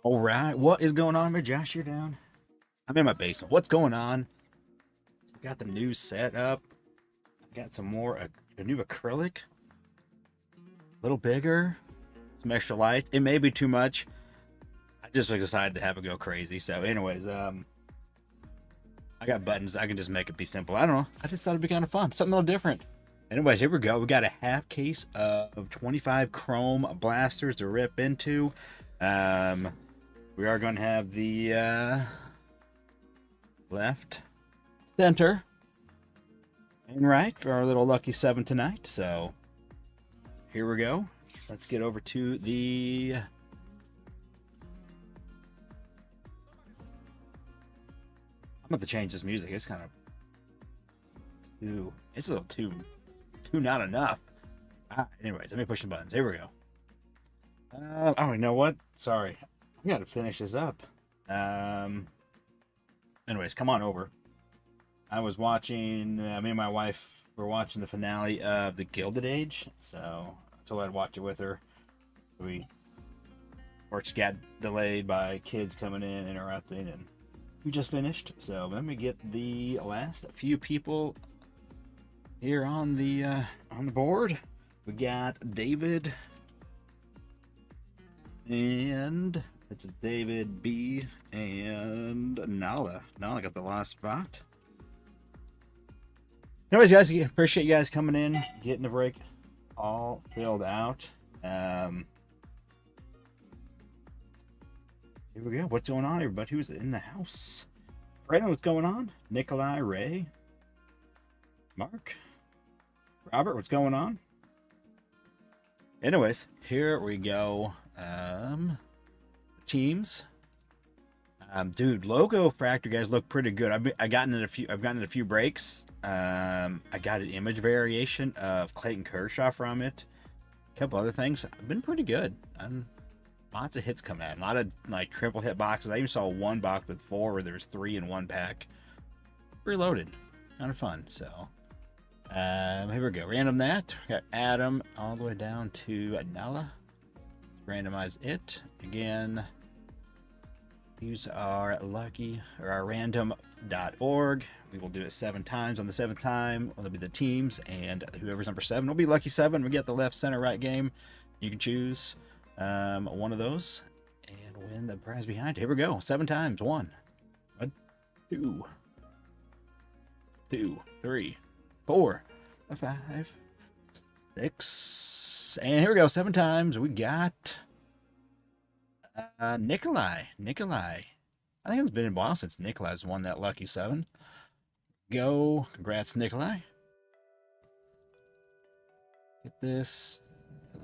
All right, what is going on here, Josh? You're down. I'm in my basement. What's going on? Got the new setup. Got some more a new acrylic. A little bigger. Some extra light. It may be too much. I just decided to have it go crazy. So, anyways, I got buttons. I can just make it be simple. I don't know. I just thought it'd be kind of fun. Something a little different. Anyways, here we go. We got a half case of 25 chrome blasters to rip into. We are going to have the left, center, and right for our little lucky 7 tonight. So here we go. Let's get over to the I'm about to change this music. It's kind of it's a little too not enough. Anyways, let me push the buttons. Here we go. I don't even know what. Sorry. I got to finish this up. Anyways, come on over. I was watching, me and my wife were watching the finale of The Gilded Age. So I told her I'd watch it with her. Works got delayed by kids coming in, interrupting, and we just finished. So let me get the last few people here on the board. We got David, and it's David B and Nala. Nala got the last spot. Anyways, guys, appreciate you guys coming in, getting the break all filled out. Here we go. What's going on, everybody? Who's in the house? Brandon, what's going on? Nikolai, Ray, Mark, Robert, what's going on? Anyways, here we go. Teams. Dude, logo factor guys look pretty good. I've gotten in a few breaks. I got an image variation of Clayton Kershaw from it. A couple other things. I've been pretty good. Lots of hits coming out. A lot of like triple hit boxes. I even saw one box with 4 where there's 3 in one pack. Reloaded. Kind of fun. So here we go. Random that. We got Adam all the way down to Nala. Randomize it again. Use our lucky or our random.org. We will do it 7 times. On the 7th time, it'll be the teams, and whoever's number 7 will be lucky 7. We get the left, center, right game. You can choose one of those and win the prize behind. Here we go. 7 times. 1, 2, 3, 4, 5, 6, and here we go. 7 times. We got Nikolai. I think it's been a while since Nikolai's won that lucky 7. Go. Congrats, Nikolai. Get this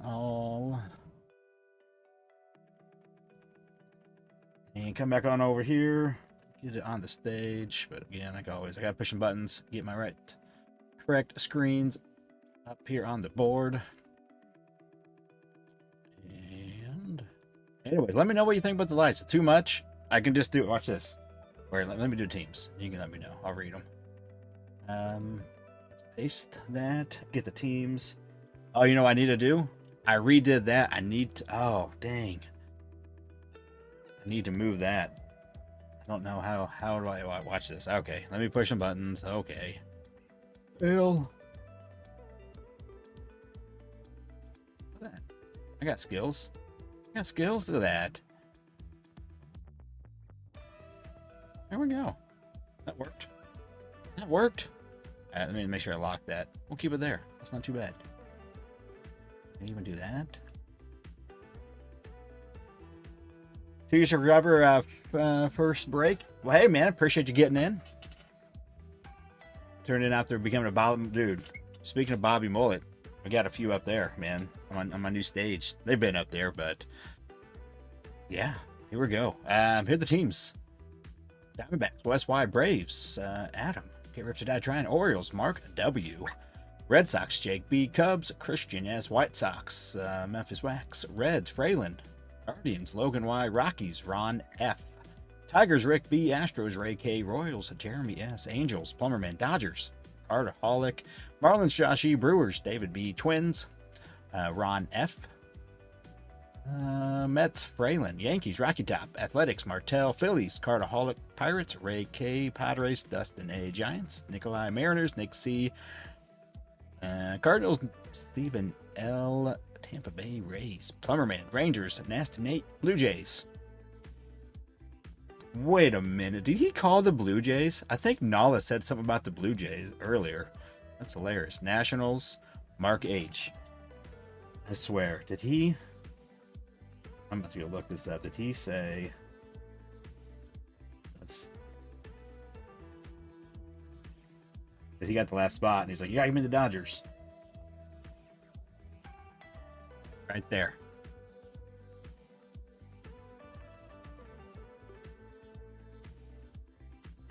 all. And come back on over here. Get it on the stage. But again, like always, I gotta push some buttons. Get my correct screens up here on the board. And anyways, let me know what you think about the lights. It's too much. I can just do it. Watch this. Wait, let me do teams. You can let me know. I'll read them. Let's paste that. Get the teams. Oh, you know what I need to do? I redid that. I need to. Oh, dang. I need to move that. I don't know how do I watch this? Okay, let me push some buttons. Okay. Bill. Look at that. I got skills. Look at that. There we go. That worked. Alright, let me make sure I lock that. We'll keep it there. That's not too bad. Can you even do that? Two subscriber first break. Well, hey man, appreciate you getting in. Turning out there, becoming a Bobby dude. Speaking of Bobby Mullet, we got a few up there, man. On my new stage. They've been up there, but yeah, here we go. Here are the teams. Diamondbacks, West Wide Braves, Adam, Get Ripped to Die Trying, Orioles, Mark W. Red Sox, Jake B. Cubs, Christian S. White Sox, Memphis Wax, Reds, Frayland, Guardians, Logan Y. Rockies, Ron F. Tigers, Rick B. Astros, Ray K. Royals, Jeremy S. Angels, Plumberman, Dodgers, Carterholic, Marlins, Josh E. Brewers, David B. Twins, Ron F. Mets, Fralin, Yankees, Rocky Top, Athletics, Martell, Phillies, Cartaholic, Pirates, Ray K, Padres, Dustin A, Giants, Nikolai, Mariners, Nick C, Cardinals, Stephen L, Tampa Bay Rays, Plumberman, Rangers, Nasty Nate, Blue Jays. Wait a minute, did he call the Blue Jays? I think Nala said something about the Blue Jays earlier. That's hilarious. Nationals, Mark H. I swear, did he? I'm about to go look this up. Did he say? Because he got the last spot, and he's like, "You got to give me the Dodgers." Right there.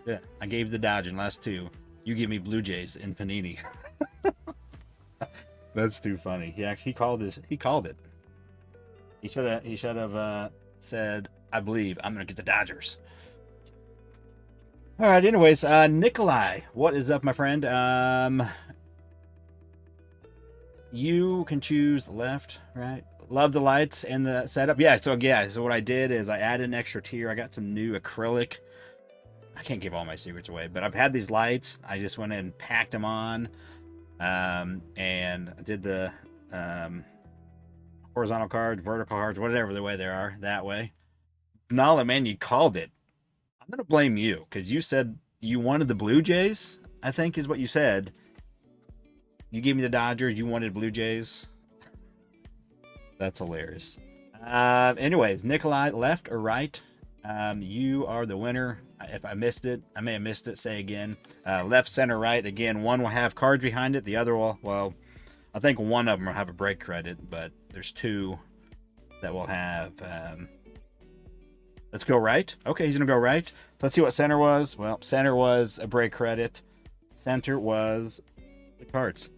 Yeah, I gave the Dodgers last two. You give me Blue Jays in Panini. That's too funny. He called this. He called it. He should have said, "I believe I'm gonna get the Dodgers." All right. Anyways, Nikolai, what is up, my friend? You can choose left, right. Love the lights and the setup. So what I did is I added an extra tier. I got some new acrylic. I can't give all my secrets away, but I've had these lights. I just went in and packed them on, and did the horizontal cards, vertical cards, whatever the way they are, that way. Nala, man, you called it. I'm gonna blame you because you said you wanted the Blue Jays. I think is what you said. You gave me the Dodgers. You wanted Blue Jays. That's hilarious. Anyways, Nikolai, left or right? You are the winner. If I missed it, I may have missed it. Say again. Left, center, right. Again, one will have cards behind it. The other will, well, I think one of them will have a break credit, but there's two that will have. Let's go right. Okay, he's going to go right. Let's see what center was. Well, center was a break credit. Center was the cards.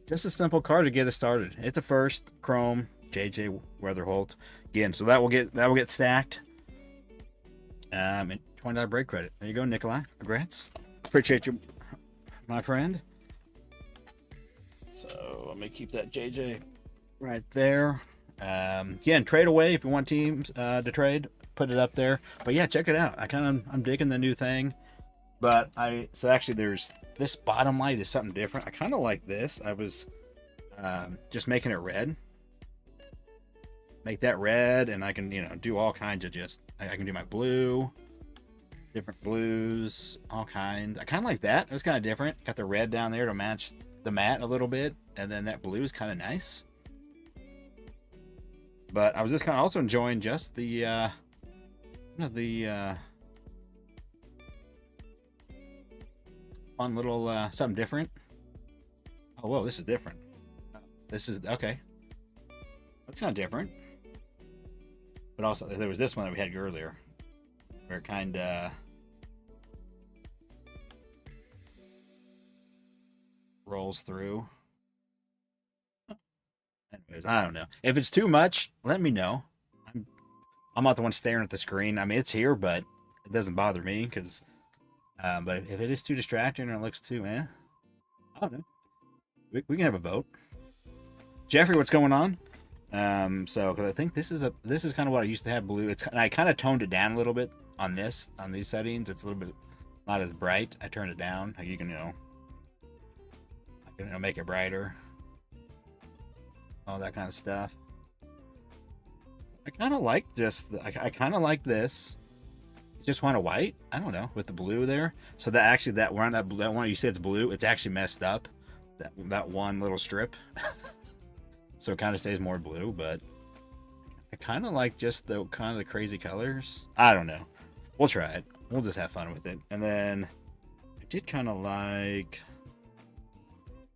Just a simple card to get us started. It's a first Chrome JJ Weatherholt again. So that will get stacked. And $20 break credit. There you go, Nikolai. Congrats. Appreciate you, my friend. So let me keep that JJ right there. Again, trade away if you want teams to trade. Put it up there. But yeah, check it out. I'm digging the new thing. But actually there's this bottom light is something different. I kind of like this. I was just making it red. Make that red, and I can do all kinds of I can do my blue, different blues, all kinds. I kind of like that. It was kind of different. Got the red down there to match the matte a little bit, and then that blue is kind of nice. But I was just kind of also enjoying just the fun little something different. Oh, whoa, this is different. This is okay. That's kind of different. But also, there was this one that we had earlier, where it kind of rolls through. Anyways, I don't know. If it's too much, let me know. I'm not the one staring at the screen. I mean, it's here, but it doesn't bother me because. But if it is too distracting or it looks too, I don't know. We can have a vote. Jeffrey, what's going on? So because I think this is kind of what I used to have blue. And I kind of toned it down a little bit on these settings. It's a little bit not as bright. I turned it down. You can make it brighter. All that kind of stuff. I kind of like I kind of like this. Just want a white. I don't know with the blue there. So that one you said it's blue. It's actually messed up. That one little strip. So it kind of stays more blue, but I kind of like just the kind of the crazy colors. I don't know. We'll try it. We'll just have fun with it. And then I did kind of like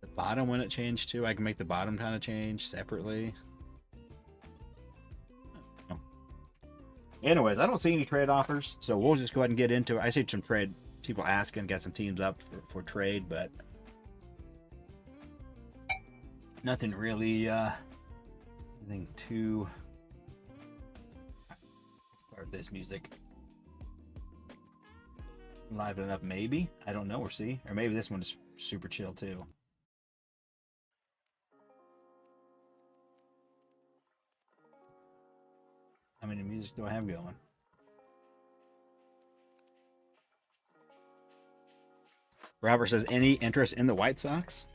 the bottom when it changed too. I can make the bottom kind of change separately. Anyways, I don't see any trade offers, so we'll just go ahead and get into it. I see some trade people asking, got some teams up for trade, but nothing really, anything too. Start this music. Liven it up, maybe. I don't know. We'll see. Or maybe this one is super chill too. How many music do I have going? Robert says, any interest in the White Sox?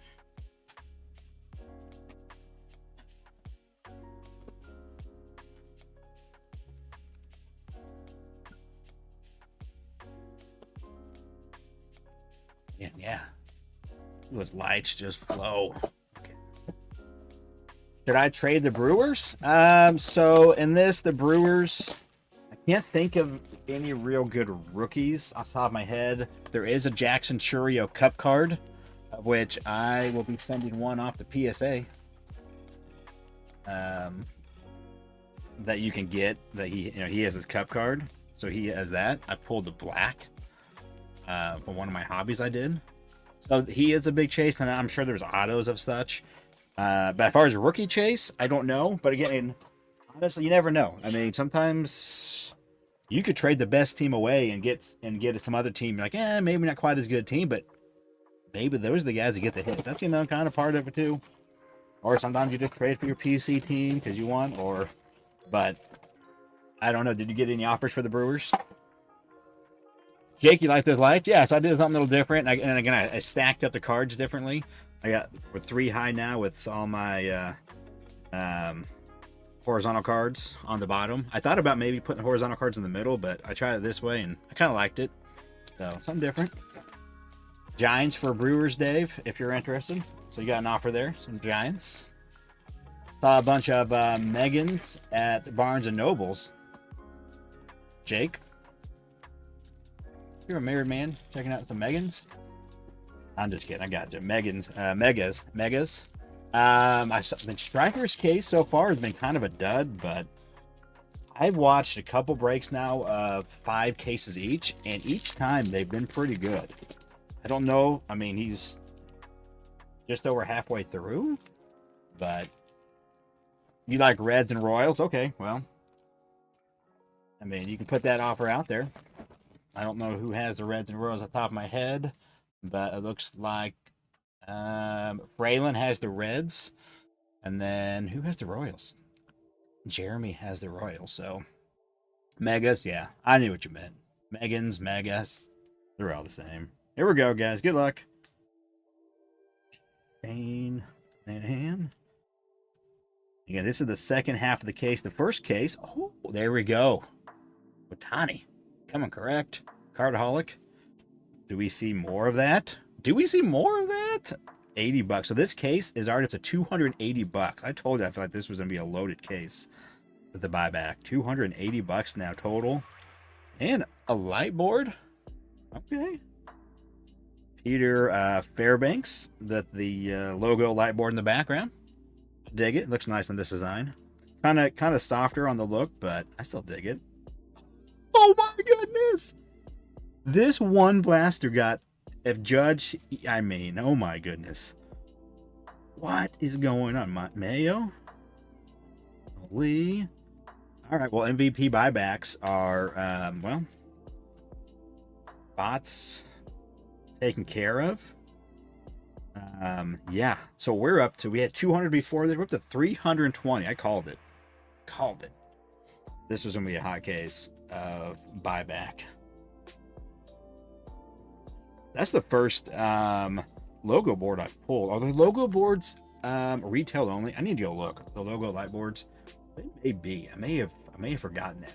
Yeah. Those lights just flow. Okay. Should I trade the Brewers? So in this, the Brewers, I can't think of any real good rookies off the top of my head. There is a Jackson Churio Cup card, of which I will be sending one off to PSA. That you can get. That he has his Cup card, so he has that. I pulled the black for one of my hobbies I did. So he is a big chase, and I'm sure there's autos of such. But as far as a rookie chase, I don't know. But again, honestly, you never know. I mean, sometimes you could trade the best team away and get some other team. You're like, maybe not quite as good a team, but maybe those are the guys that get the hit. That's kind of part of it too. Or sometimes you just trade for your PC team because you want. But I don't know. Did you get any offers for the Brewers? Jake, you like those lights? Yeah, so I did something a little different. And again, I stacked up the cards differently. We're 3 high now with all my horizontal cards on the bottom. I thought about maybe putting the horizontal cards in the middle, but I tried it this way and I kind of liked it. So something different. Giants for Brewers, Dave, if you're interested. So you got an offer there, some Giants. Saw a bunch of Megans at Barnes & Nobles. Jake? You're a married man checking out some Megans? I'm just kidding. I got you. Megas. The Striker's case so far has been kind of a dud, but I've watched a couple breaks now of 5 cases each, and each time they've been pretty good. I don't know. I mean, he's just over halfway through, but you like Reds and Royals? Okay, well, I mean, you can put that offer out there. I don't know who has the Reds and Royals off the top of my head, but it looks like Braylon has the Reds, and then who has the Royals? Jeremy has the Royals. So Megas, yeah, I knew what you meant. Megans, Megas, they're all the same. Here we go, guys. Good luck. Shane Lanahan. Again, this is the second half of the case. The first case, oh, there we go. Otani, coming correct. Cardaholic. Do we see more of that? Do we see more of that? $80. So this case is already up to $280. I told you I feel like this was going to be a loaded case with the buyback. $280 now total. And a light board. Okay. Peter Fairbanks, the logo light board in the background. Dig it. Looks nice on this design. Kind of softer on the look, but I still dig it. Oh my goodness! This one blaster got, if Judge, I mean, oh my goodness. What is going on? Mayo? Lee? All right, well, MVP buybacks are, well, spots taken care of. Yeah, so we had 200 before, we're up to 320. I called it. This was going to be a hot case of buyback. That's the first logo board I've pulled. Are the logo boards retail only? I need to go look. The logo light boards, they may be. I may have forgotten that.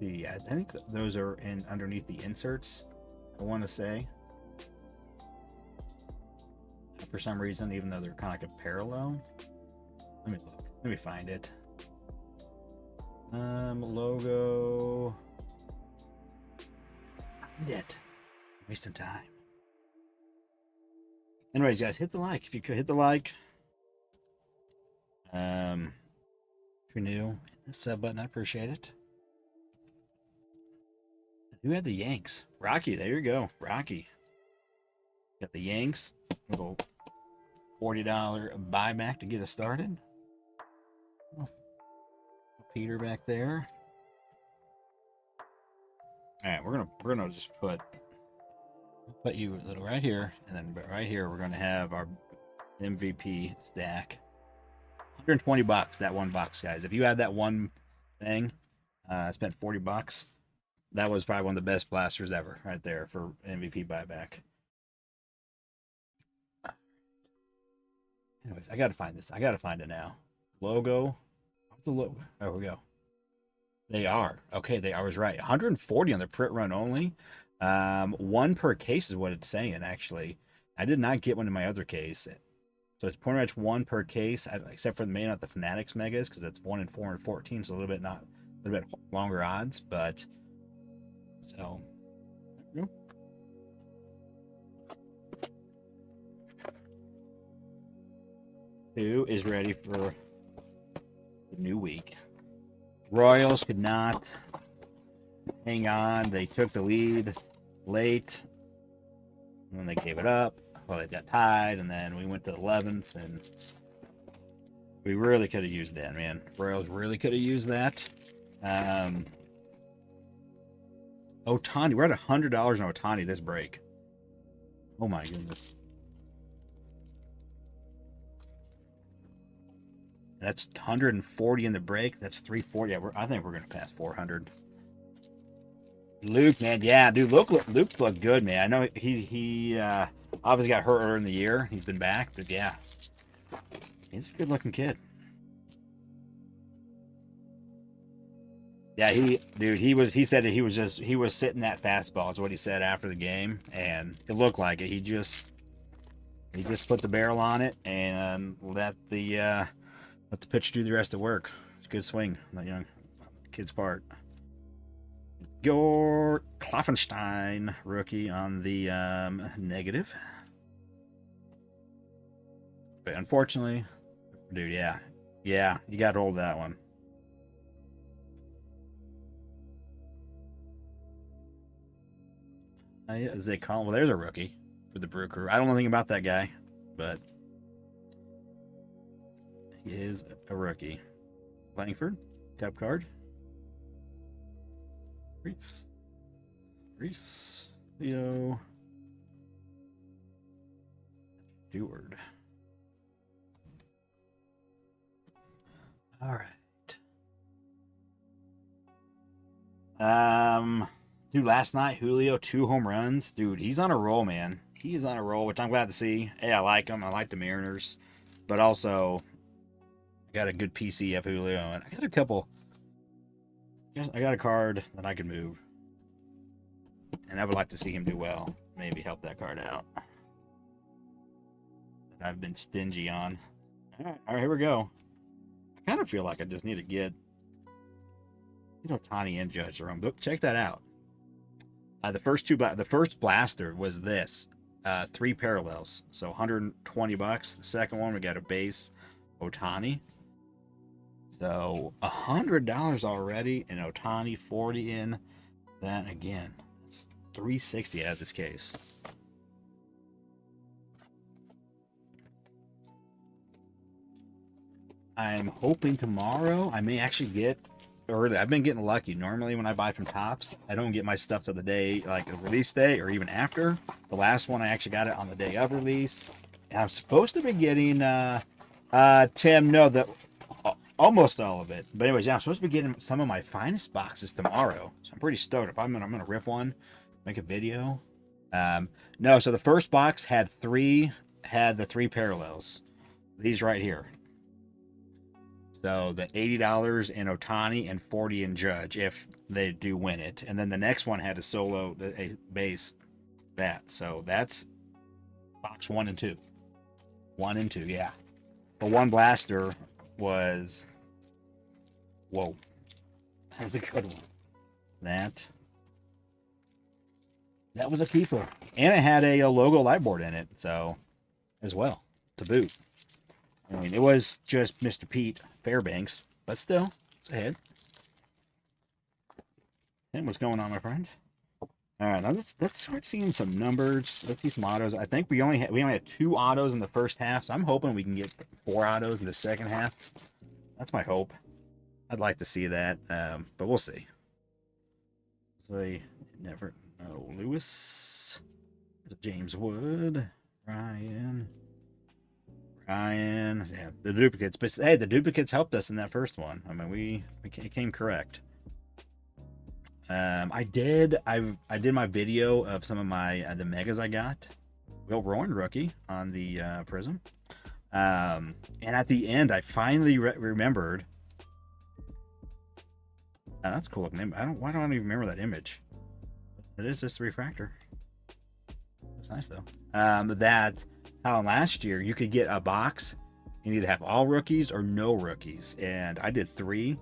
I think those are underneath the inserts. I want to say, for some reason, even though they're kind of like a parallel. Let me look. Let me find it. Logo. Find it. Wasting time. Anyways, guys, hit the like. If you could hit the like. If you're new, hit the sub button. I appreciate it. Who had the Yanks? Rocky, there you go. Rocky. Got the Yanks. Little $40 buyback to get us started. Peter back there. All right, we're gonna just put you a little right here, and then right here we're gonna have our MVP stack. $120 that one box, guys. If you had that one thing, I spent $40. That was probably one of the best blasters ever, right there for MVP buyback. Anyways, I gotta find this. I gotta find it now. Logo. What's the logo? Oh, here we go. They are. Okay, they are. I was right. 140 on the print run only. One per case is what it's saying, actually. I did not get one in my other case. So it's pretty much one per case, except for the main, not the Fanatics Megas, because it's 1 in 414, so a little bit longer odds, but so. Who is ready for the new week? Royals could not hang on. They took the lead late, and then they gave it up. Well, they got tied, and then we went to the 11th, and we really could have used that, man. Royals really could have used that. Ohtani, we're at $100 on Ohtani this break. Oh my goodness. That's 140 in the break. That's 340. Yeah, I think we're gonna pass 400. Luke, man, yeah, dude, Luke looked good, man. I know he obviously got hurt earlier in the year. He's been back, but yeah, he's a good-looking kid. Yeah, he said that he was sitting that fastball is what he said after the game, and it looked like it. He just put the barrel on it and let the pitch do the rest of the work. It's a good swing on that young kid's part. Your Kloffenstein rookie on the negative. But unfortunately, dude, yeah, you got to hold that one. As they call him, well, there's a rookie for the Brew Crew. I don't know anything about that guy, but he is a rookie. Langford, cup card. Reese, Leo, Stewart. All right. Dude, last night Julio 2 home runs. Dude, he's on a roll, man. He is on a roll, which I'm glad to see. Hey, I like him. I like the Mariners, but also I got a good PC of Julio, and I got a couple. I got a card that I could move, and I would like to see him do well. Maybe help that card out that I've been stingy on. All right, here we go. I kind of feel like I just need to get Ohtani and Judge the room. But check that out. The first blaster was this 3 parallels, so $120. The second one we got a base Ohtani, so $100 already, and Ohtani 40 in. Then again, it's $360 out of this case. I'm hoping tomorrow I may actually get early. I've been getting lucky. Normally when I buy from Topps, I don't get my stuff to the day, like a release day or even after. The last one I actually got it on the day of release. And I'm supposed to be getting Tim, no, almost all of it. But anyways, yeah, I'm supposed to be getting some of my finest boxes tomorrow. So I'm pretty stoked. If I'm gonna rip one, make a video. No, so the first box had the 3 parallels. These right here. So the $80 in Ohtani and 40 in Judge if they do win it. And then the next one had a base that. So that's box 1 and 2. 1 and 2, yeah. The one blaster was, whoa, that was a good one. That was a keeper. And it had a logo light board in it, so as well, to boot. I mean, it was just Mr. Pete Fairbanks, but still, it's a hit. And what's going on, my friend? All right, now let's start seeing some numbers. Let's see some autos. I think we only had 2 autos in the first half, so I'm hoping we can get 4 autos in the second half. That's my hope. I'd like to see that, but we'll see. So never know. Lewis, James Wood, Ryan. Ryan, yeah, the duplicates. But hey, the duplicates helped us in that first one. I mean, we came correct. I did my video of some of my the megas I got. Will Rowan rookie on the Prism. And at the end, I finally remembered. That's cool looking. Why don't I even remember that image? It is just a refractor. It's nice though. That how last year you could get a box and either have all rookies or no rookies, and I did 3,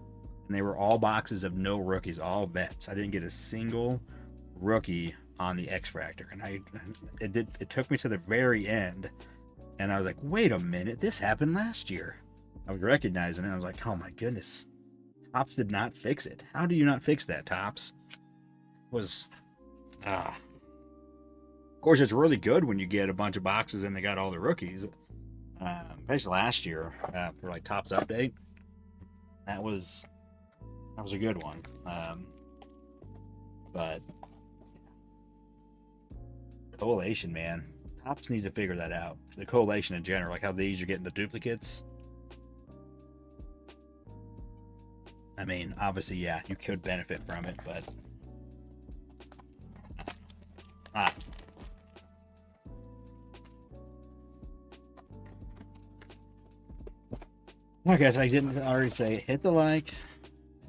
and they were all boxes of no rookies, all vets. I didn't get a single rookie on the X Fractor, and it took me to the very end, and I was like, wait a minute, this happened last year. I was recognizing it. I was like, oh my goodness, Topps did not fix it. How do you not fix that, Topps? Was of course, it's really good when you get a bunch of boxes and they got all the rookies. Especially last year for like Topps update, that was a good one. But collation, man, Topps needs to figure that out. The collation in general, like how these are getting the duplicates. I mean, obviously, yeah, you could benefit from it, but I guess I didn't already say hit the like.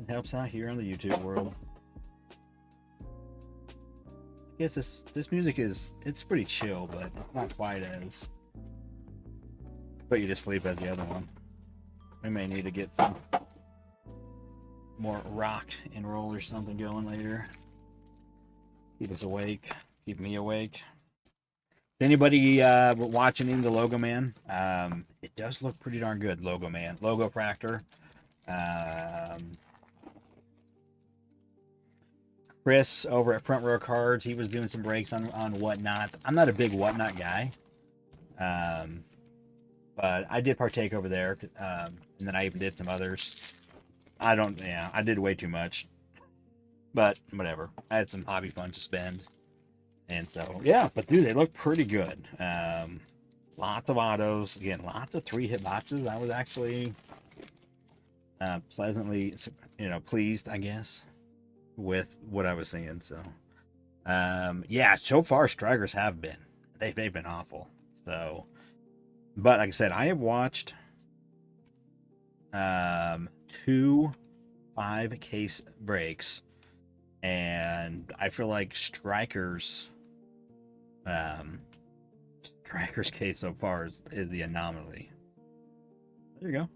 It helps out here on the YouTube world. I guess this music it's pretty chill, but not quite as put you to sleep as the other one. We may need to get some more rock and roll or something going later. Keep us awake. Keep me awake. Anybody watching in the Logo Man? It does look pretty darn good, Logo Man. Logo Fractor. Chris over at Front Row Cards, he was doing some breaks on Whatnot. I'm not a big Whatnot guy. But I did partake over there. And then I even did some others. I did way too much. But whatever. I had some hobby fun to spend. And so, yeah, but dude, they look pretty good. Lots of autos. Again, lots of 3-hit boxes. I was actually pleasantly, pleased, I guess, with what I was seeing. So, yeah, so far strikers have been. They've been awful. So, but like I said, I have watched 2 5-case breaks, and I feel like strikers case so far is the anomaly. There you go.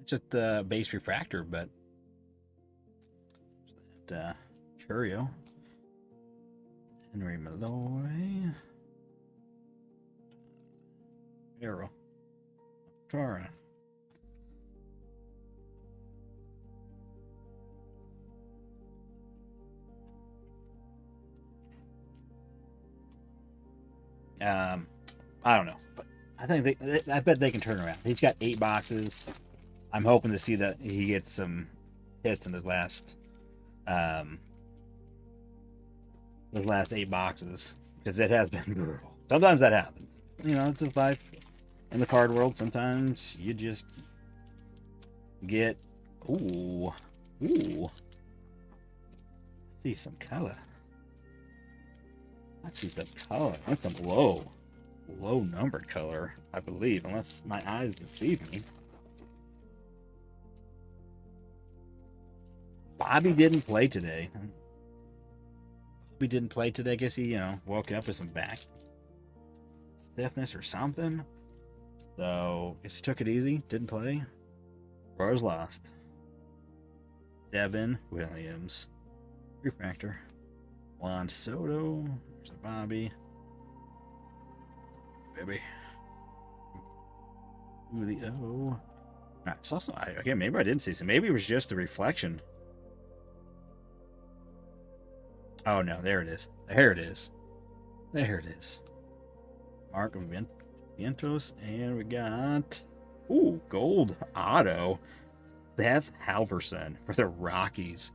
It's just the base refractor, but Churio, Henry Malloy, Arrow, Tara. I don't know, but I think I bet they can turn around. He's got 8 boxes. I'm hoping to see that he gets some hits in those last 8 boxes, because it has been brutal. Sometimes that happens. It's just life in the card world. Sometimes you just get ooh. See some color. I see some color. That's some low numbered color, I believe, unless my eyes deceive me. Bobby didn't play today. I guess he, woke up with some back stiffness or something. So, I guess he took it easy. Didn't play. Rose lost. Devin Williams. Refractor. Juan Soto. There's a Bobby. Baby. Ooh, the O. Right, it's also, again, maybe I didn't see some. Maybe it was just the reflection. Oh, no, there it is. There it is. Mark Vientos, and we got, gold auto. Seth Halverson for the Rockies.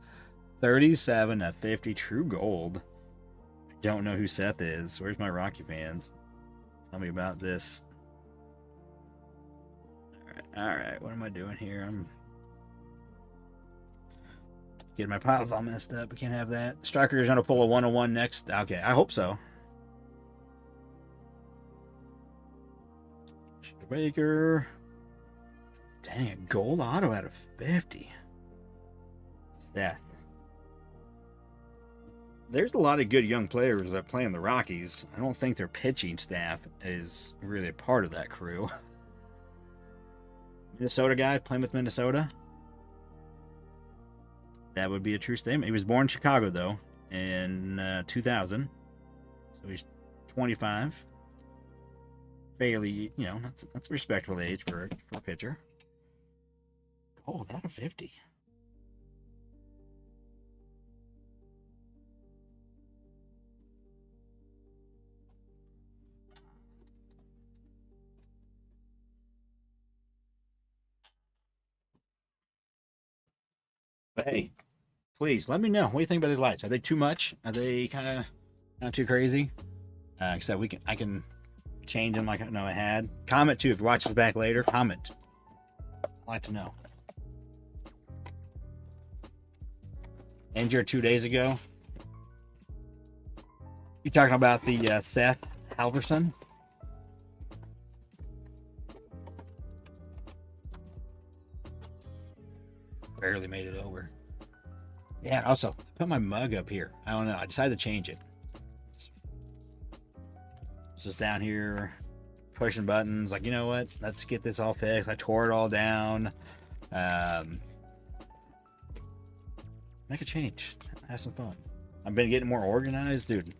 37/50 true gold. I don't know who Seth is. Where's my Rocky fans? Tell me about this. All right, what am I doing here? I'm getting my piles all messed up. We can't have that. Striker's gonna pull a 101 next. Okay, I hope so. Baker. Dang, a gold auto out of 50. Seth. There's a lot of good young players that play in the Rockies. I don't think their pitching staff is really a part of that crew. Minnesota guy playing with Minnesota. That would be a true statement. He was born in Chicago, though, in 2000. So he's 25. Fairly, that's a respectable age for a pitcher. Oh, that a 50. But hey, please let me know. What do you think about these lights? Are they too much? Are they kind of not too crazy? Except I can change them like I know I had. Comment too if you watch this back later. Comment. I'd like to know. Injured 2 days ago. You talking about the Seth Halverson? Barely made it over. Yeah, also put my mug up here. I don't know. I decided to change it. It's just down here pushing buttons. Like, you know what? Let's get this all fixed. I tore it all down. Make a change. Have some fun. I've been getting more organized, dude.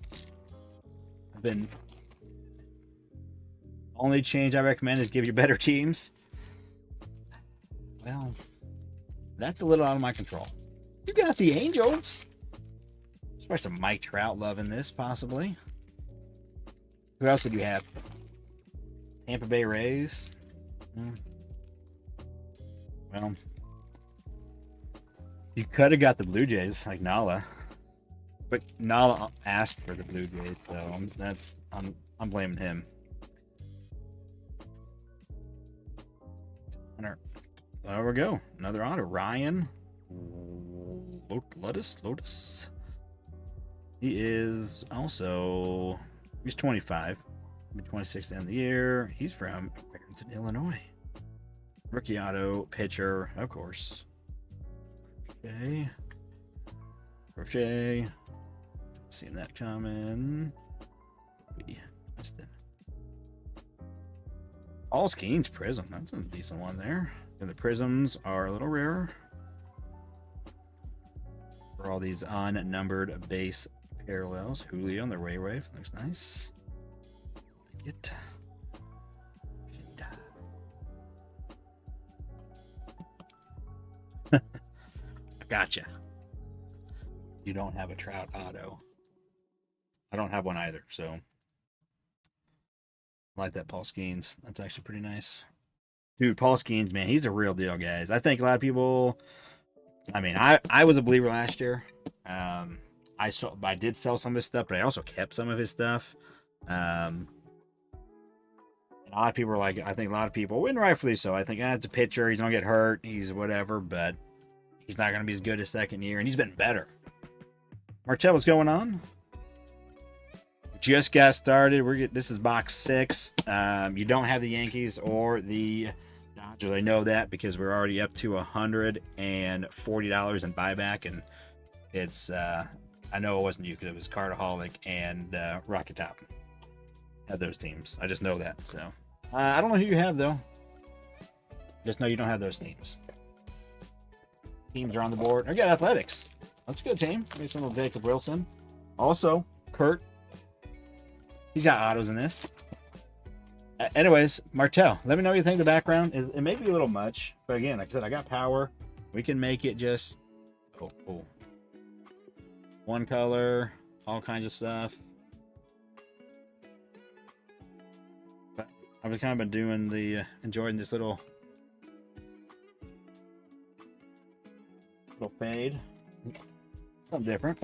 Only change I recommend is give you better teams. Well, that's a little out of my control. You got the Angels. There's some Mike Trout love in this, possibly. Who else did you have? Tampa Bay Rays. Well, you could have got the Blue Jays, like Nala. But Nala asked for the Blue Jays, so I'm blaming him. There we go. Another auto. Ryan Lotus. He is also, he's 25. He'll be 26 at the end of the year. He's from Barrington, Illinois. Rookie auto, pitcher, of course. Crochet. Seen that coming. All Skeens Prism. That's a decent one there. And the prisms are a little rarer. For all these unnumbered base parallels. Julio on their wave. Looks nice. Get Gotcha. You don't have a Trout auto. I don't have one either, so I like that Paul Skeens. That's actually pretty nice. Dude, Paul Skeens, man, he's a real deal, guys. I think a lot of people, I mean, I was a believer last year. I did sell some of his stuff, but I also kept some of his stuff. And a lot of people were like, I think a lot of people, and rightfully so, I think, it's a pitcher, he's gonna get hurt, he's whatever, but he's not gonna be as good as second year, and he's been better. Martel, what's going on? Just got started. This is box 6. You don't have the Yankees or the Dodgers. I know that because we're already up to $140 in buyback, and it's I know it wasn't you because it was Cardaholic and Rocket Top had those teams. I just know that. So I don't know who you have though. Just know you don't have those teams. Teams are on the board. I got Athletics. That's a good team. Maybe some of Jacob Wilson. Also, Kurt. He's got autos in this. Anyways, Martel, let me know what you think of the background. It may be a little much, but again, like I said, I got power. We can make it just one color, all kinds of stuff. But I've kind of been doing the enjoying this little fade. Something different.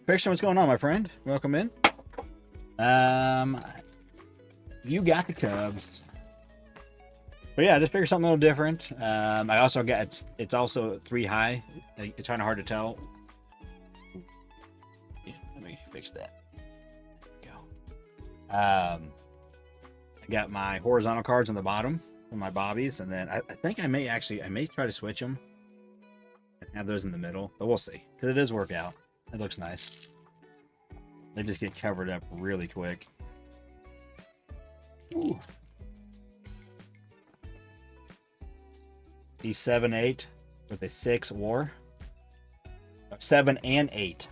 Christian, what's going on, my friend? Welcome in. You got the Cubs. But yeah, just figure something a little different. I also got it's also 3 high. It's kind of hard to tell. Yeah, let me fix that. There we go. I got my horizontal cards on the bottom for my bobbies, and then I think I may try to switch them and have those in the middle, but we'll see because it does work out. It looks nice. They just get covered up really quick. Ooh. He's 7-8 with a 6 war. 7 and 8.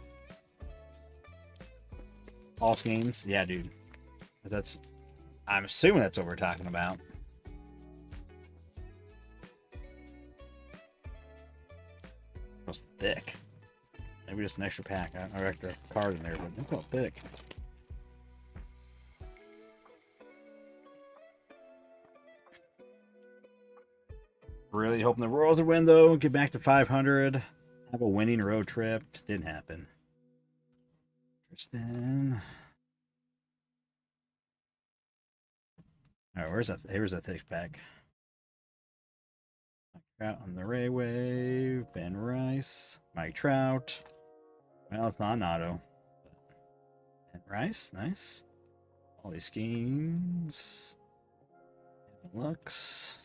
All schemes. Yeah, dude. That's. I'm assuming that's what we're talking about. It's thick. Maybe just an extra pack or extra card in there, but look how thick. Really hoping the Royals would win, though. Get back to 500. Have a winning road trip. Didn't happen. Tristan. All right, where's that? Here's that thick pack. Mike Trout on the Ray Wave. Ben Rice. Mike Trout. Well, it's not an auto. Ben Rice, nice. All these schemes. Lux.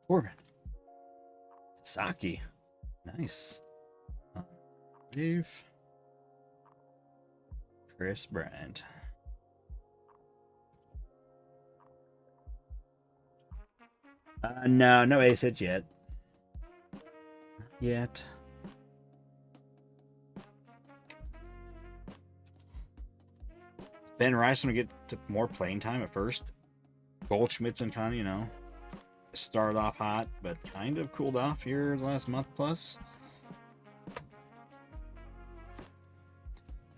Corbin. Sasaki. Nice. Dave. Chris Bryant. No ace hits yet. Not yet. Ben Rice going to get to more playing time at first. Goldschmidt's been kind of, started off hot, but kind of cooled off here the last month plus.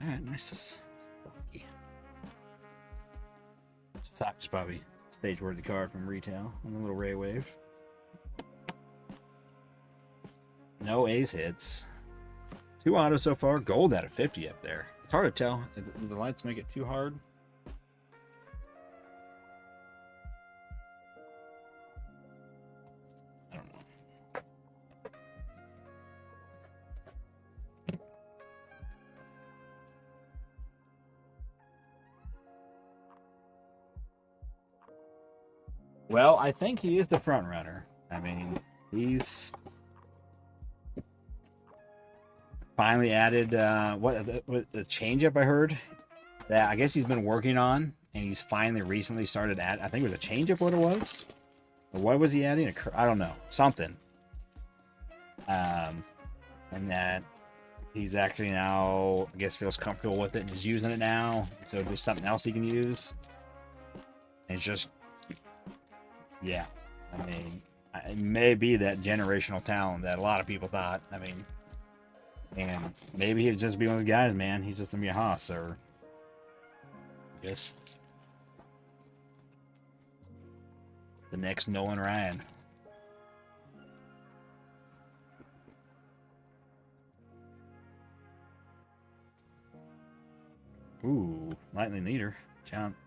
All right, nice. Sasha's probably stage-worthy card from retail on the little Ray Wave. No ace hits. 2 autos so far. Gold out of 50 up there. It's hard to tell. The lights make it too hard. I don't know. Well, I think he is the front runner. I mean, he's finally added the changeup I heard that I guess he's been working on, and he's finally recently started I think it was a changeup. What it was, or what was he adding? I don't know, something. And that he's actually now, I guess, feels comfortable with it and is using it now. So there's something else he can use. And it's just, yeah. I mean, it may be that generational talent that a lot of people thought. I mean, and maybe he'd just be one of those guys, man. He's just gonna be a hoss, or just the next Nolan Ryan. Ooh, lightning leader.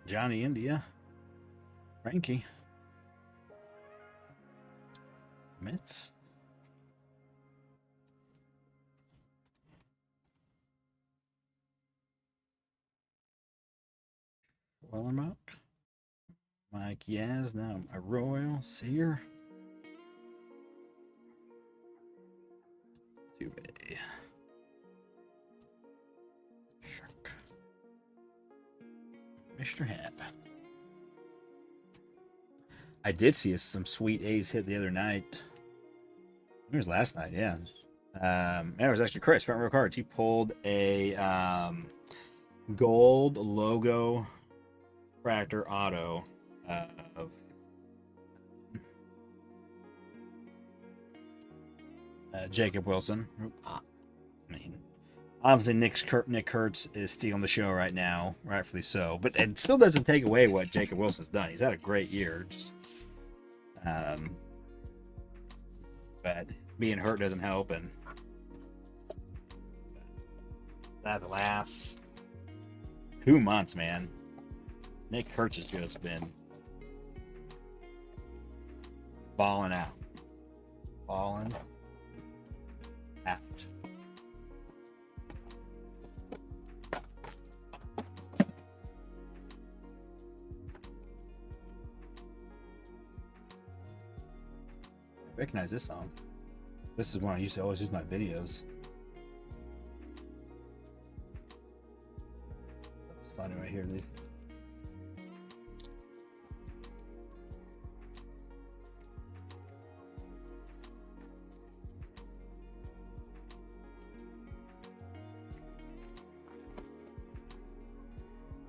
Johnny India. Frankie. Mitts. Wellermuck. Mike Yaz. Now a Royal. Sear. Dubé. Shark. Mr. Hap. I did see some sweet A's hit the other night. It was last night, yeah. It was actually Chris, front row cards. He pulled a gold logo fractor auto of Jacob Wilson. I mean, obviously Nick Kurtz is stealing the show right now, rightfully so. But it still doesn't take away what Jacob Wilson's done. He's had a great year. Just, but being hurt doesn't help, and that the last 2 months, man, Nick Kurtz has just been Falling out. Falling out. I recognize this song. This is one I used to always use in my videos. It's funny right here. These.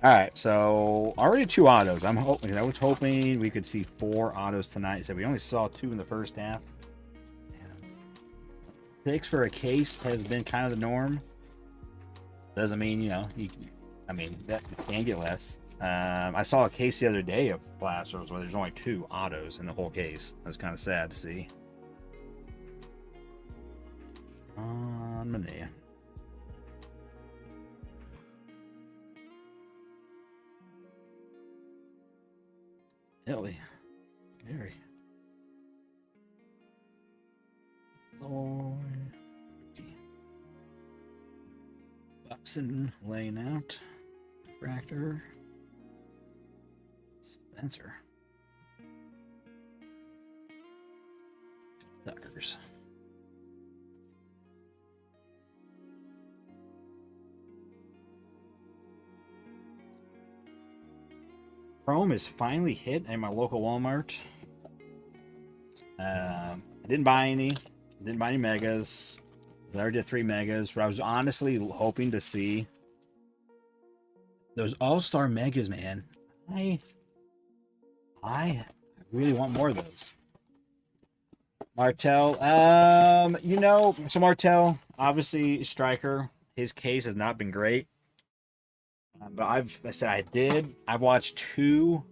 All right, so already 2 autos. I was hoping we could see 4 autos tonight. So we only saw 2 in the first half. 6 for a case has been kind of the norm. Doesn't mean, you know, that can get less. I saw a case the other day of blasters where there's only 2 autos in the whole case. That was kind of sad to see. On Mania. Italy. Gary. Lloyd. Buxton laying out. Fractor. Spencer. Tuckers. Chrome is finally hit in my local Walmart. I didn't buy any. Didn't buy any megas. I already did 3 megas. But I was honestly hoping to see those all-star megas, man. I really want more of those. Martel, you know, so Martel, obviously striker. His case has not been great. But I've watched 2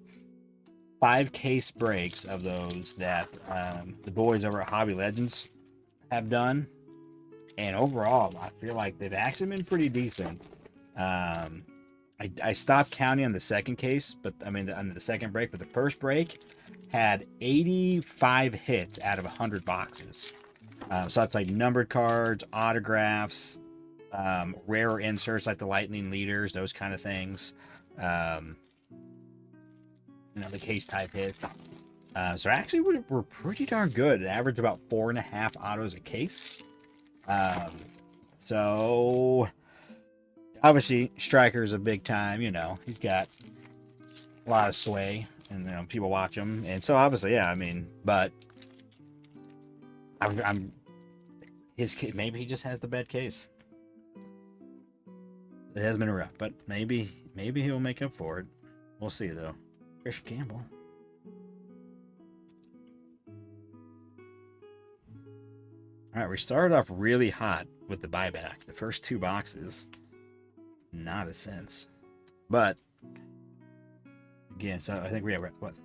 5-case breaks of those that the boys over at Hobby Legends have done, and overall I feel like they've actually been pretty decent. I stopped counting on the second case, but I mean on the second break, but the first break had 85 hits out of 100 boxes. So that's like numbered cards, autographs, rarer inserts like the lightning leaders, those kind of things. You know, the case type hits. So actually we're pretty darn good. It averaged about 4.5 autos a case. So obviously Striker's a big time, you know, he's got a lot of sway and, you know, people watch him. And so obviously, yeah, I mean, but I'm his case, maybe he just has the bad case. It has been rough, but maybe he'll make up for it. We'll see though. Christian Campbell. All right, we started off really hot with the buyback. The first 2 boxes, not a sense. But again, so I think we have what? Is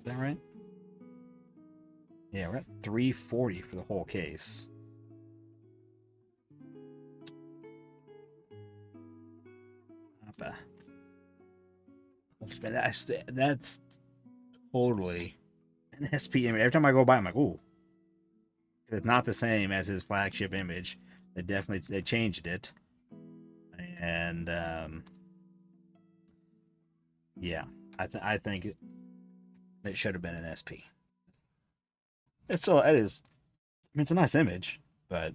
that right? Yeah, we're at 340 for the whole case. That's totally an SP image. Every time I go by, I'm like, ooh. It's not the same as his flagship image. They changed it. And yeah, I think it should have been an SP. It is. I mean, it's a nice image, but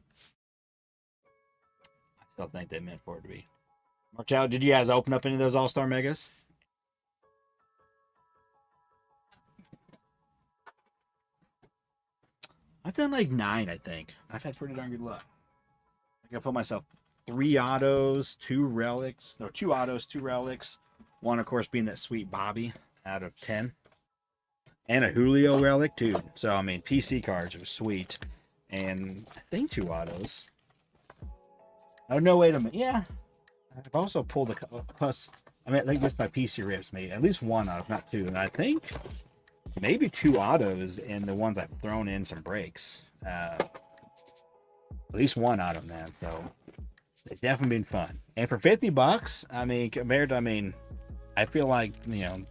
I still think they meant for it to be. Martel, did you guys open up any of those All-Star Megas? I've done like 9, I think. I've had pretty darn good luck. I put myself 3 autos, 2 relics. No, 2 autos, 2 relics. One, of course, being that sweet Bobby out of 10. And a Julio relic, too. So, I mean, PC cards are sweet. And I think 2 autos. Oh, no, wait a minute. Yeah. I've also pulled a couple. Plus, I mean, I think just my PC rips made at least 1 auto, not 2. And I think maybe 2 autos in the ones I've thrown in some breaks. At least 1 auto, man. So, it's definitely been fun. And for $50, I mean, compared to, I feel like, you know,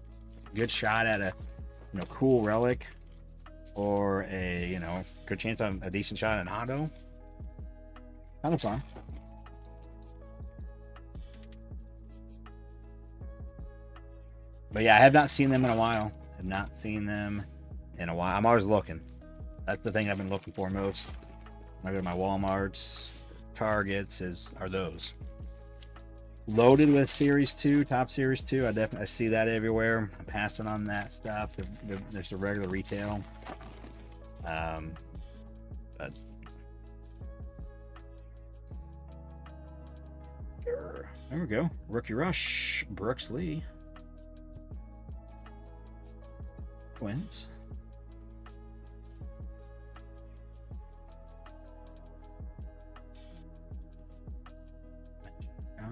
good shot at a, you know, cool relic or a, you know, good chance on a decent shot in auto. Kind of fun. But yeah, I have not seen them in a while. Have not seen them in a while. I'm always looking. That's the thing I've been looking for most. I go to my Walmarts, Targets are those. Loaded with Series 2, Top Series 2. I see that everywhere. I'm passing on that stuff. There's the regular retail. But there we go. Rookie Rush, Brooks Lee. Twins.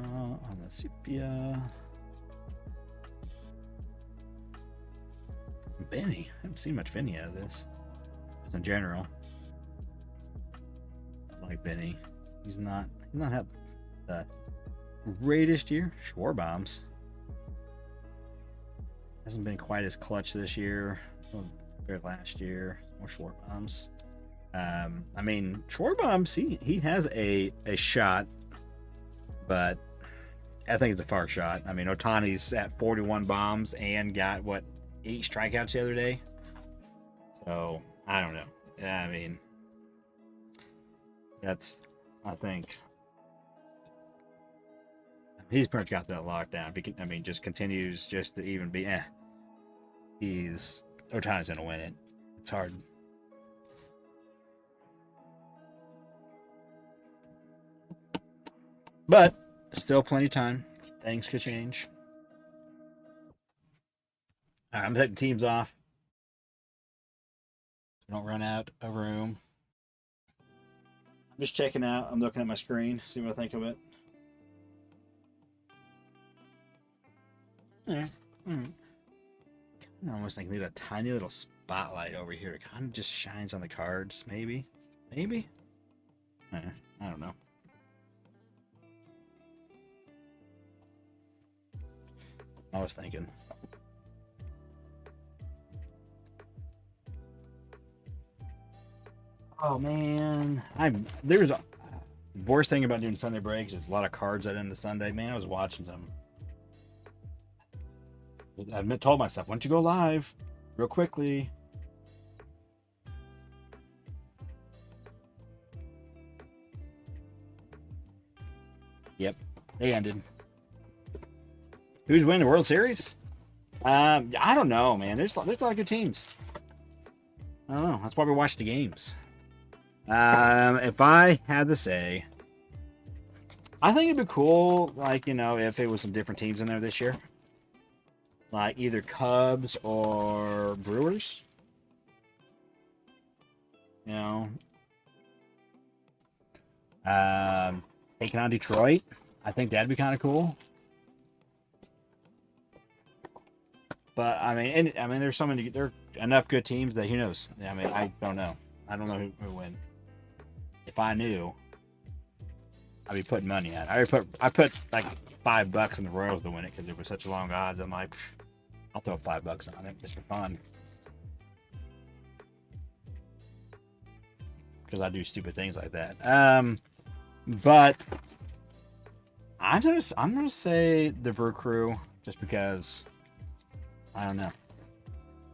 On the sepia. Benny. I haven't seen much Benny out of this. Just in general. I like Benny. He's not had the greatest year. Schwarbombs. Hasn't been quite as clutch this year. Compared last year. More Schwarbombs. I mean, Schwarbombs, he has a shot, but I think it's a far shot. I mean, Otani's at 41 bombs and got, what, 8 strikeouts the other day? So, I don't know. I mean, that's, I think, he's pretty much got that locked down. I mean, just continues just to even be, Otani's going to win it. It's hard. But still plenty of time. Things could change. All right, I'm taking teams off. Don't run out of room. I'm just checking out. I'm looking at my screen, see what I think of it. All right. I almost think I need a tiny little spotlight over here. It kind of just shines on the cards, maybe. Maybe? I don't know. I was thinking. Oh man, there's a worst thing about doing Sunday breaks is a lot of cards that end of Sunday. Man, I was watching some. I told myself, why don't you go live real quickly? Yep, they ended. Who's winning the World Series? I don't know, man. There's a lot of good teams. I don't know. That's why we watch the games. If I had to say, I think it'd be cool, like, you know, if it was some different teams in there this year. Like either Cubs or Brewers. You know. Taking on Detroit. I think that'd be kind of cool. But I mean, there's so many. There are enough good teams that who knows. I mean, I don't know. I don't know who win. If I knew, I'd be putting money on it. I put like $5 on the Royals to win it because it was such long odds. I'm like, I'll throw $5 on it just for fun. Because I do stupid things like that. But I'm gonna say the Brew Crew just because I don't know.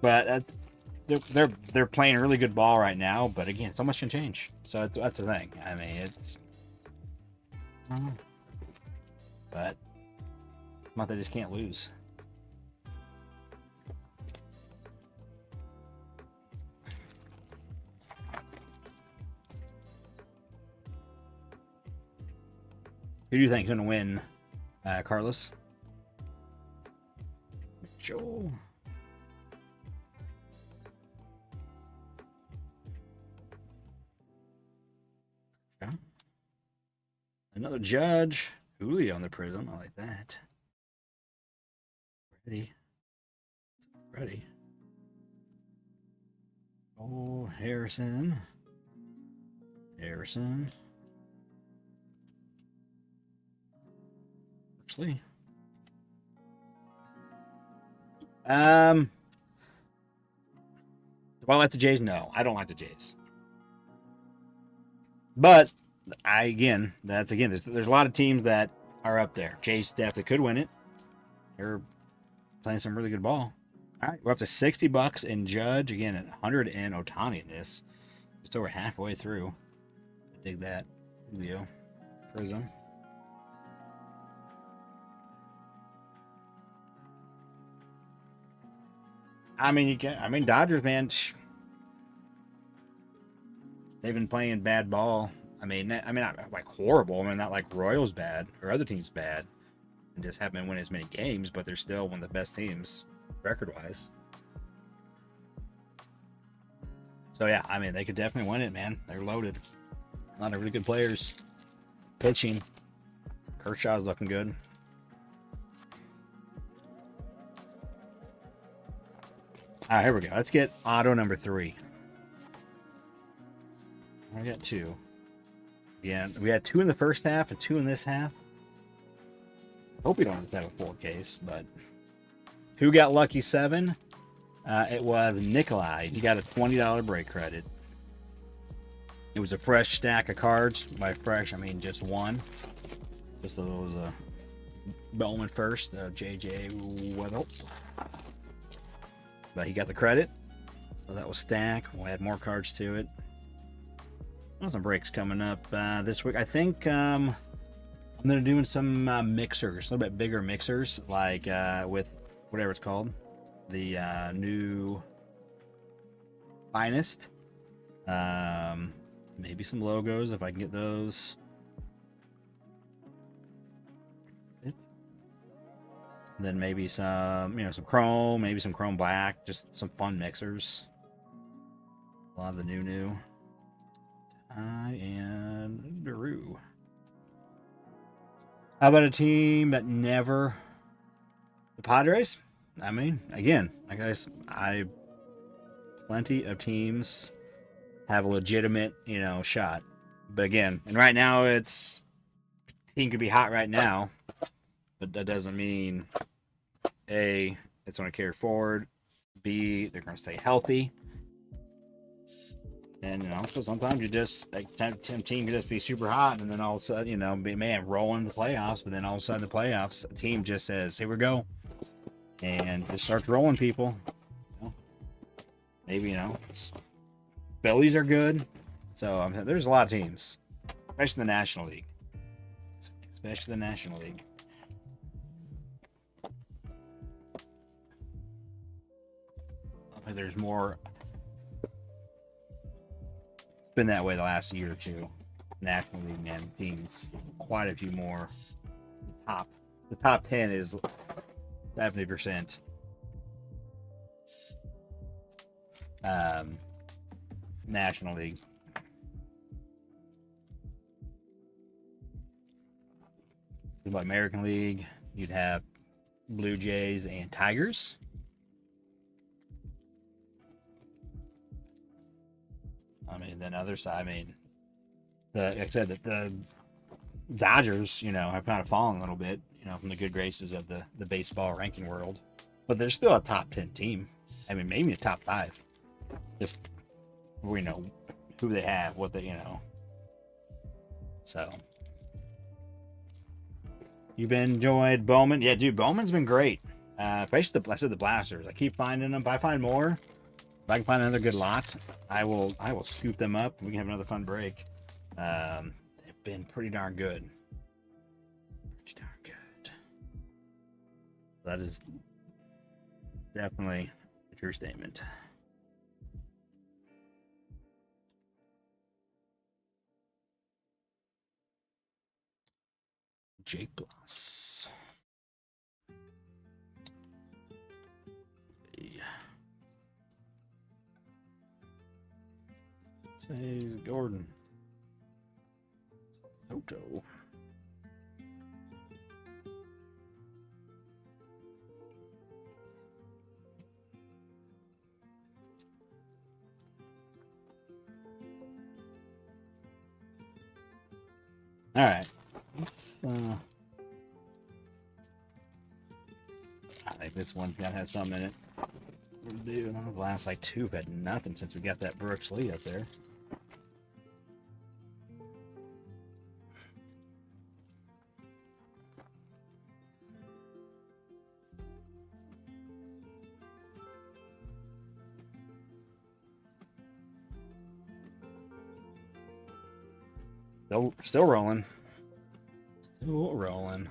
But they're playing really good ball right now. But again, so much can change. So that's the thing. I mean, it's. I don't know. But not that they just can't lose. Who do you think is going to win, Carlos? Joel. Yeah. Another Judge. Julio on the prism. I like that. Ready. Oh, Harrison. Actually. Do I like the Jays? No, I don't like the Jays. But there's a lot of teams that are up there. Jays definitely could win it. They're playing some really good ball. All right, we're up to $60 in Judge again, at 100 in Otani in this. Just over halfway through. Dig that, Leo. Prism. Dodgers, man. They've been playing bad ball. Not like horrible. Not like Royals bad or other teams bad, and just haven't been winning as many games. But they're still one of the best teams record-wise. So yeah, they could definitely win it, man. They're loaded. A lot of really good players. Pitching. Kershaw's looking good. All right, here we go. Let's get auto number 3. I got 2. Yeah, we had 2 in the first half and 2 in this half. Hope we don't have to have a full case, but who got lucky 7? It was Nikolai. He got a $20 break credit. It was a fresh stack of cards. By fresh, I mean just one. Just a little was a Bowman first, JJ Weddle. But he got the credit. So that was stack. We'll add more cards to it. There's some breaks coming up this week. I think I'm going to do some mixers, a little bit bigger mixers, like with whatever it's called. The new Finest. Maybe some logos if I can get those. Then maybe some, some chrome, maybe some chrome black, just some fun mixers. A lot of the new. And Daru. How about a team that never... The Padres? Again, I guess plenty of teams have a legitimate, shot. But again, and right now team could be hot right now, but that doesn't mean A, it's going to carry forward. B, they're going to stay healthy. And so sometimes you just team can just be super hot, and then all of a sudden, be rolling the playoffs. But then all of a sudden, the playoffs, a team just says, "Here we go," and just starts rolling people. Maybe Phillies are good, so there's a lot of teams, especially the National League. There's more. It's been that way the last year or two. National League, man, teams, quite a few more. The top 10 is 70%. National League. About American League, you'd have Blue Jays and Tigers. Then other side, like I said, the Dodgers, have kind of fallen a little bit, from the good graces of the baseball ranking world. But they're still a top 10 team. Maybe a top 5. Just, we know who they have, what they, So, you've been enjoyed Bowman? Yeah, dude, Bowman's been great. Especially the blasters. I keep finding them. If I find more, if I can find another good lot, I will scoop them up. We can have another fun break. They've been pretty darn good. That is definitely a true statement. Jake Bloss. Says Gordon. Soto. All right. Let's I think this one's gotta have something in it. Dude, the last like 2 have had nothing since we got that Brooks Lee up there. Still rolling. Still rolling.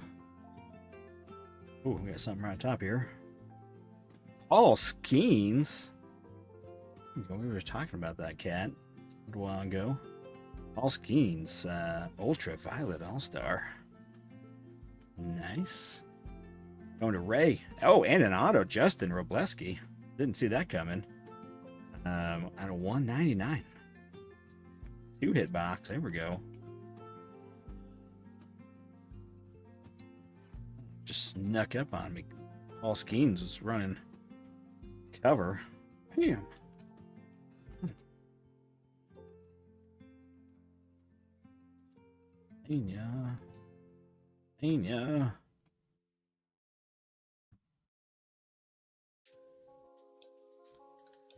Ooh, we got something right on top here. All Skeens. We were talking about that cat a little while ago. All Skeens, Ultraviolet All-Star. Nice. Going to Ray. Oh, and an auto, Justin Robleski. Didn't see that coming. Out of 199. 2-hit box. There we go. Just snuck up on me. All Skeens was running cover. Damn. Anya.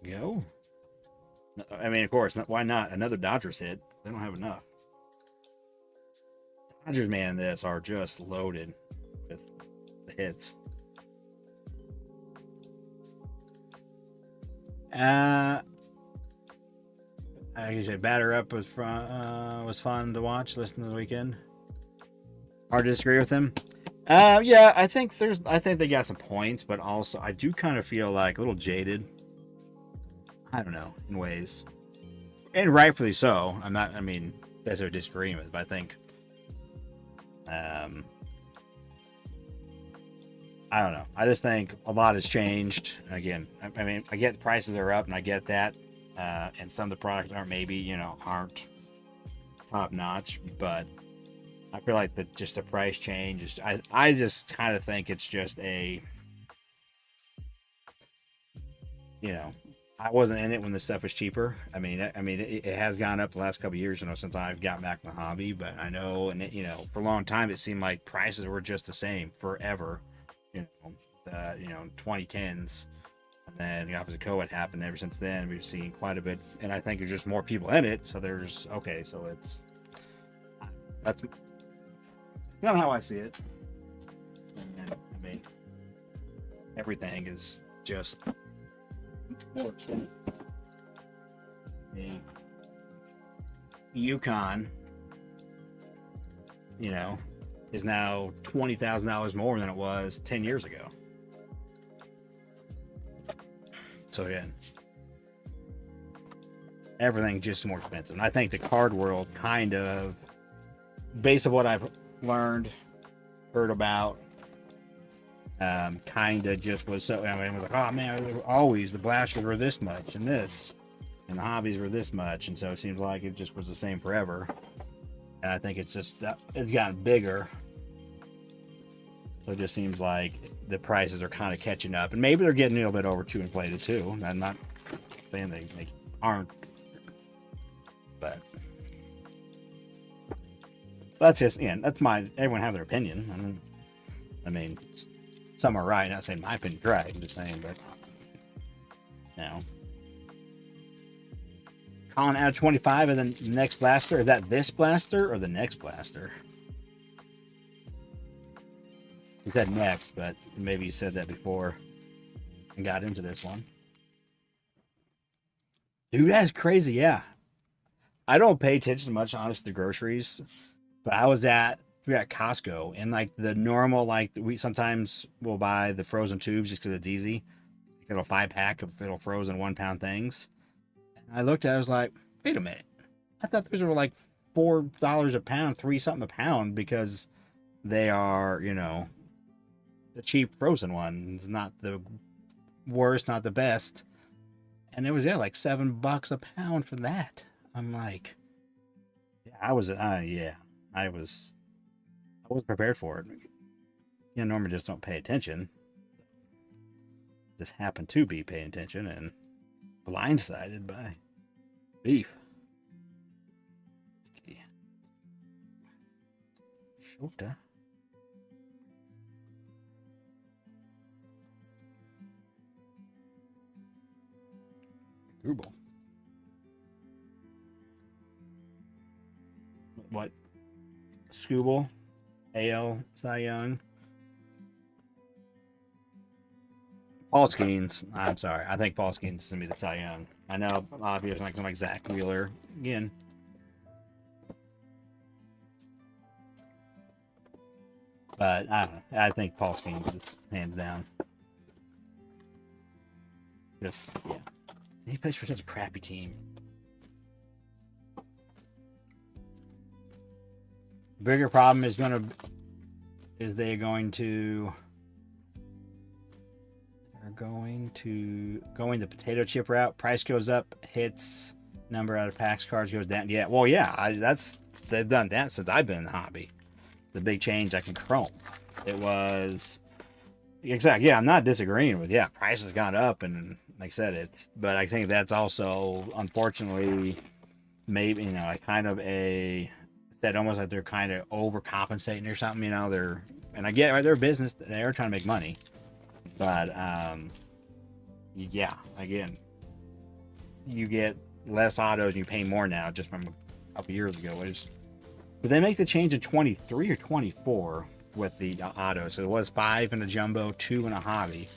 Go. I mean, of course, why not? Another Dodgers hit. They don't have enough. Dodgers, man, this are just loaded with the hits. I usually batter up was fun to watch. Listen to the weekend. Hard to disagree with him. Yeah, I think they got some points, but also I do kind of feel like a little jaded. I don't know, in ways, and rightfully so. I mean, that's a disagreement, but I think, I don't know. I just think a lot has changed. Again, I mean, I get the prices are up, and I get that, and some of the products aren't top notch, but I feel like just the price change is. I just kind of think it's just a, I wasn't in it when the stuff was cheaper. I mean, it has gone up the last couple of years, since I've gotten back in the hobby. But I know, and for a long time, it seemed like prices were just the same forever. 2010s, and then the opposite COVID happened. Ever since then, we've seen quite a bit, and I think there's just more people in it. So that's not how I see it. And, I mean, everything is just. The Yukon, is now $20,000 more than it was 10 years ago. So yeah, everything just more expensive. And I think the card world kind of, based on what I've learned, heard about, kind of just was so. I mean, it was like, oh man, always the blasters were this much, and this, and the hobbies were this much, and so it seems like it just was the same forever. And I think it's just it's gotten bigger, so it just seems like the prices are kind of catching up, and maybe they're getting a little bit over too inflated too. I'm not saying they aren't, but that's just that's my. Everyone have their opinion. I mean. Some are right. Not saying my opinion's right. I'm just saying, but Colin out of 25, and then the next blaster. Is that this blaster or the next blaster? He said next, but maybe he said that before and got into this one. Dude, that's crazy. Yeah, I don't pay attention much, honestly, to groceries, but we were at Costco, and like the normal, like we sometimes will buy the frozen tubes just because it's easy. Get a 5-pack of little frozen 1-pound things. And I looked at it, I was like, wait a minute. I thought those were like $4 a pound, 3 something a pound, because they are, the cheap frozen ones, not the worst, not the best. And it was like $7 a pound for that. I'm like, I was prepared for it. Normally just don't pay attention. Just happen to be paying attention and blindsided by beef. Shota. Screwball. What? Scooble? AL Cy Young? Paul Skeens. I'm sorry. I think Paul Skeens is going to be the Cy Young. I know a lot of people like Zach Wheeler. Again. But I don't know. I think Paul Skeens is hands down. Just, yeah. He plays for such a crappy team. Bigger problem is they're going to going the potato chip route. Price goes up, hits, number out of packs, cards goes down. Yeah, well, yeah, they've done that since I've been in the hobby. The big change, like in Chrome, it was exactly. Yeah, I'm not disagreeing with. Yeah, price has gone up, and like I said, but I think that's also unfortunately maybe kind of that almost like they're kind of overcompensating or something. And I get it, right? They're a business. They're trying to make money. But, yeah, again, you get less autos and you pay more now just from a couple years ago. Did they make the change in 23 or 24 with the auto? So it was 5 in a jumbo, 2 in a hobby.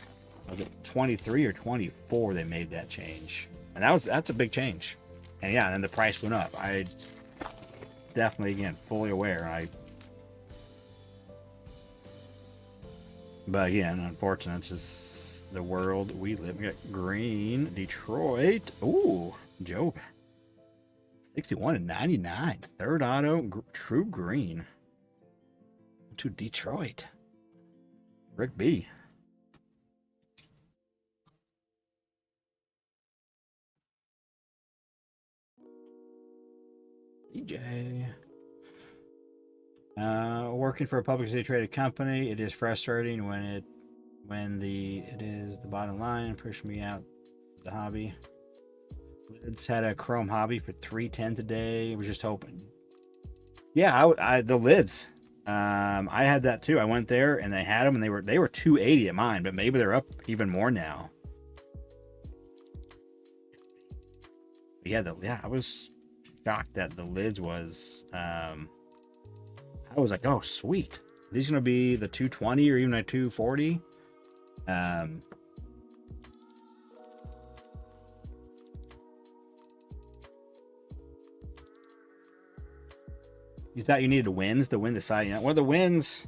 Was it 23 or 24 they made that change? And that's a big change. And yeah, then the price went up. I definitely, again, fully aware. But again, unfortunately, it's just the world we live in. We got green, Detroit. Ooh, Joe. 61 and 99. Third auto, true green. To Detroit. Rick B. DJ. Working for a publicly traded company, it is frustrating when it is the bottom line and push me out the hobby. Lids had a Chrome hobby for 310 today. I was just hoping. Yeah, I the lids. I had that too. I went there and they had them, and they were 280 at mine, but maybe they're up even more now. But yeah, I was shocked that the lids was. I was like, oh, sweet. Are these going to be the 220 or even a 240? You thought you needed wins to win the side. Well, the wins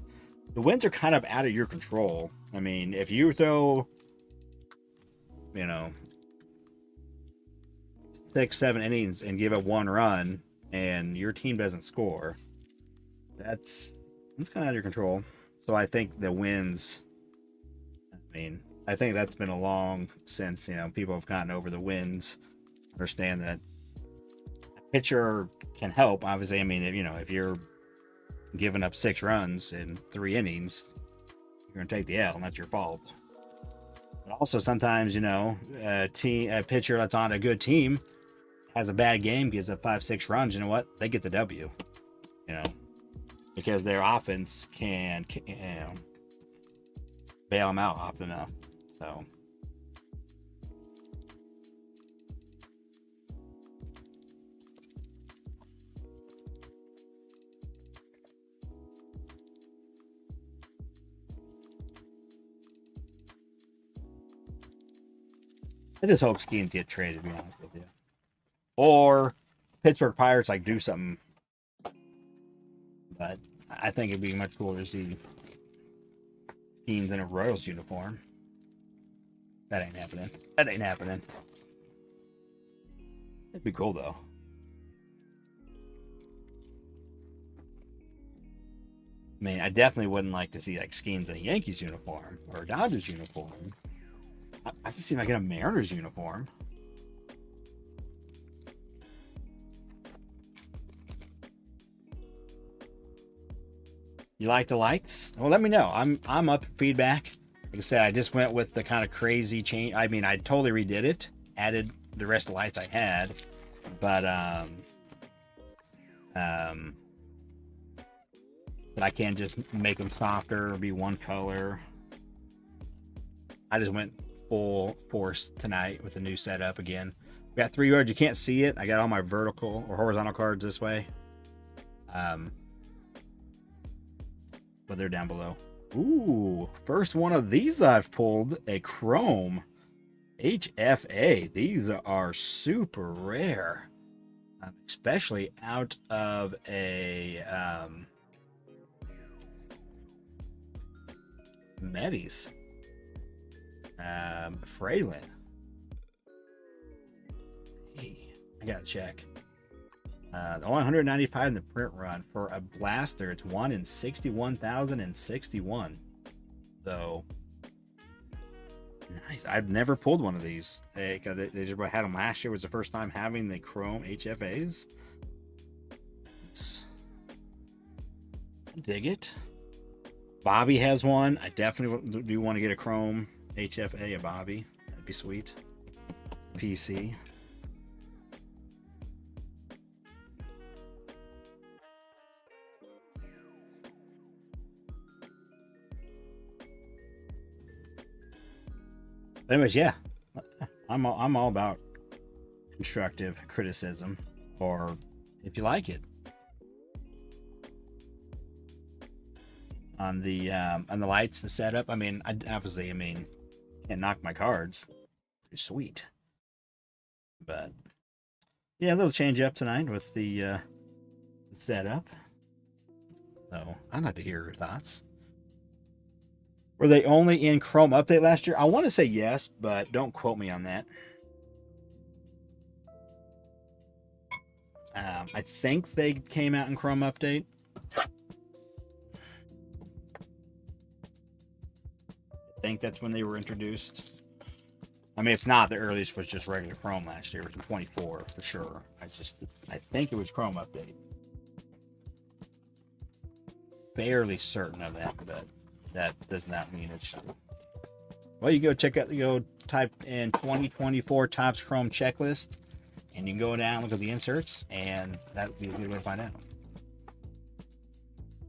are kind of out of your control. I mean, if you throw, 6-7 innings and give it 1 run and your team doesn't score, that's kind of out of your control. So I think the wins, I think that's been a long since, people have gotten over the wins, understand that a pitcher can help. Obviously, if you're giving up 6 runs in 3 innings, you're going to take the L, and that's your fault. But also sometimes, a pitcher that's on a good team has a bad game, gives up 5-6 runs, you know what? They get the W, because their offense can bail them out often enough. So I just hope Skeens get traded, to be honest with you. Or Pittsburgh Pirates do something. But I think it'd be much cooler to see Skeens in a Royals uniform. That ain't happening. It'd be cool though. I definitely wouldn't like to see Skeens in a Yankees uniform or a Dodgers uniform. I can see him in a Mariners uniform. You like the lights? Well, let me know. I'm up for feedback. Like I said, I just went with the kind of crazy change. I totally redid it, added the rest of the lights I had, but I can't just make them softer or be one color. I just went full force tonight with the new setup again. We got 3 yards. You can't see it. I got all my vertical or horizontal cards this way. But they're down below. Ooh, first one of these I've pulled, a Chrome HFA. These are super rare, especially out of a Metis. Fraylin. Hey, I gotta check. Only 195 in the print run for a blaster. It's 1 in 61,061. So nice. I've never pulled one of these. They had them last year. Was the first time having the Chrome HFAs. Dig it. Bobby has one. I definitely do want to get a Chrome HFA, a Bobby. That'd be sweet. PC. But anyways, yeah, I'm all about constructive criticism, or if you like it, on the lights, the setup. I mean, obviously, can't knock my cards. Pretty sweet, but yeah, a little change up tonight with the setup. So I'd like to hear your thoughts. Were they only in Chrome Update last year? I want to say yes, but don't quote me on that. I think they came out in Chrome Update. I think that's when they were introduced. I mean, if not, the earliest was just regular Chrome last year. It was 24 for sure. I think it was Chrome Update. Fairly certain of that, but that does not mean it's true. Well, you go type in 2024 Topps Chrome checklist, and you can go down, look at the inserts, and that would be a good way to find out.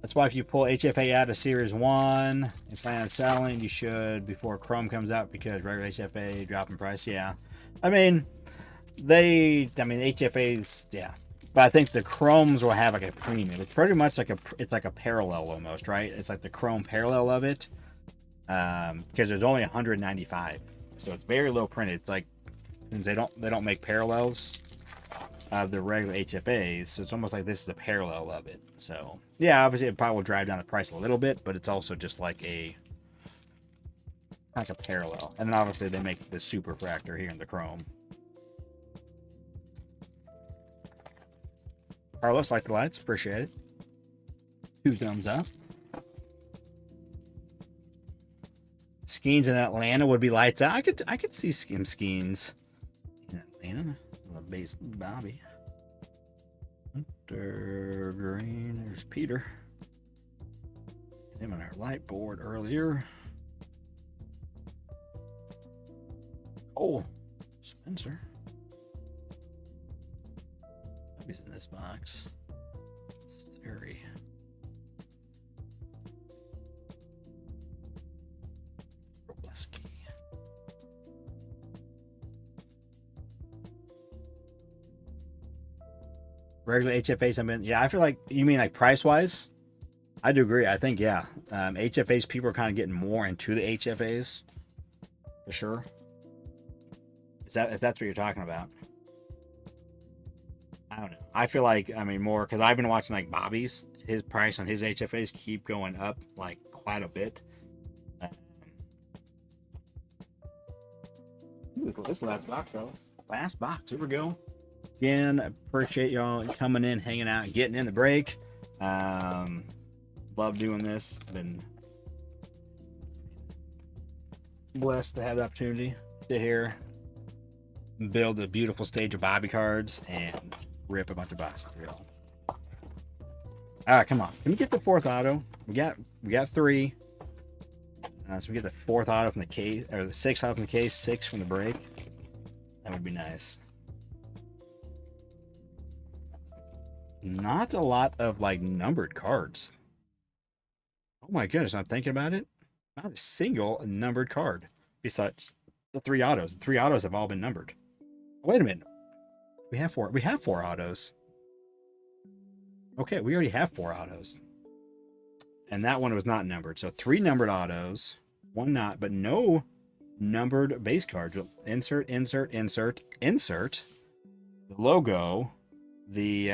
That's why if you pull HFA out of Series 1 and plan on selling, you should before Chrome comes out, because regular HFA drop in price. Yeah. HFAs, yeah. But I think the Chromes will have like a premium. It's pretty much like a parallel almost, right? It's like the Chrome parallel of it, because there's only 195, so it's very low printed. It's like, since they don't make parallels of the regular HFAs, so it's almost like this is a parallel of it. So yeah, obviously it probably will drive down the price a little bit, but it's also just like a parallel. And then obviously they make the super fractor here in the Chrome. Carlos, like the lights, appreciate it. 2 thumbs up. Skeens in Atlanta would be lights out. I could see Skeens in Atlanta. The base Bobby. Hunter Green. There's Peter. Him on our light board earlier. Oh, Spencer. He's in this box. Scary. Robleski. Regular HFAs, yeah, I feel like, you mean like price wise? I do agree. I think, yeah. HFAs, people are kind of getting more into the HFAs. For sure. If that's what you're talking about. I don't know. I feel like, more, because I've been watching like Bobby's, his price on his HFAs keep going up like quite a bit. This last box, fellas. Last box. Here we go. Again, appreciate y'all coming in, hanging out, getting in the break. Love doing this. Been blessed to have the opportunity to sit here, build a beautiful stage of Bobby cards, and rip a bunch of boxes for y'all. All right, come on. Can we get the 4th auto? We got 3. So we get the 4th auto from the case, or the 6th auto from the case, 6 from the break. That would be nice. Not a lot of like numbered cards. Oh my goodness, I'm thinking about it. Not a single numbered card besides the 3 autos. The 3 autos have all been numbered. Wait a minute. We have four autos. Okay, we already have four autos. And that one was not numbered. So 3 numbered autos, 1 not, but no numbered base cards. Insert, insert, insert, insert. The logo, the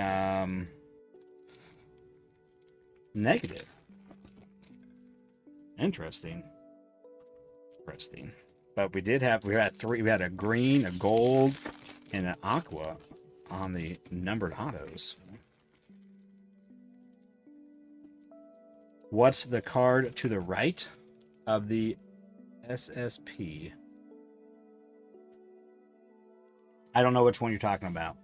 negative. Interesting. Interesting. But we had 3. We had a green, a gold, and an aqua on the numbered autos. What's the card to the right of the SSP? I don't know which one you're talking about,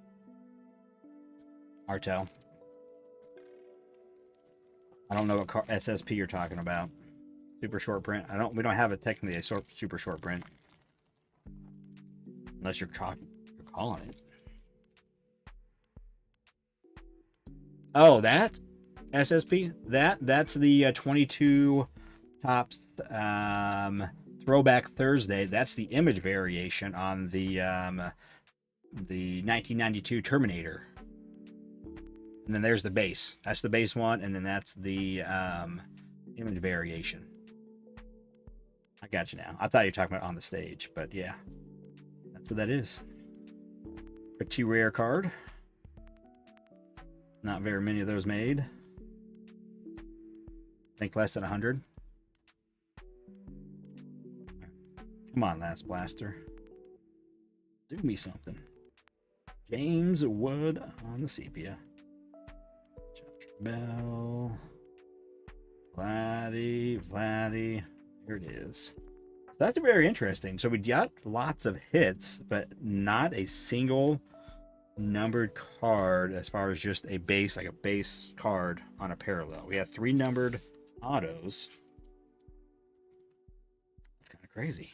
Artel. I don't know what SSP you're talking about. Super short print. We don't have it technically a super short print, unless you're calling it. Oh, that SSP. That's the 22 Topps Throwback Thursday. That's the image variation on the 1992 Terminator. And then there's the base. That's the base one, and then that's the image variation. I got you now. I thought you were talking about on the stage, but yeah, that's what that is. Pretty rare card. Not very many of those made. I think less than 100. Come on, Last Blaster. Do me something. James Wood on the sepia. Josh Bell. Vladdy. Here it is. So that's very interesting. So we got lots of hits, but not a single numbered card as far as just a base, like a base card on a parallel. We had 3 numbered autos. It's kind of crazy.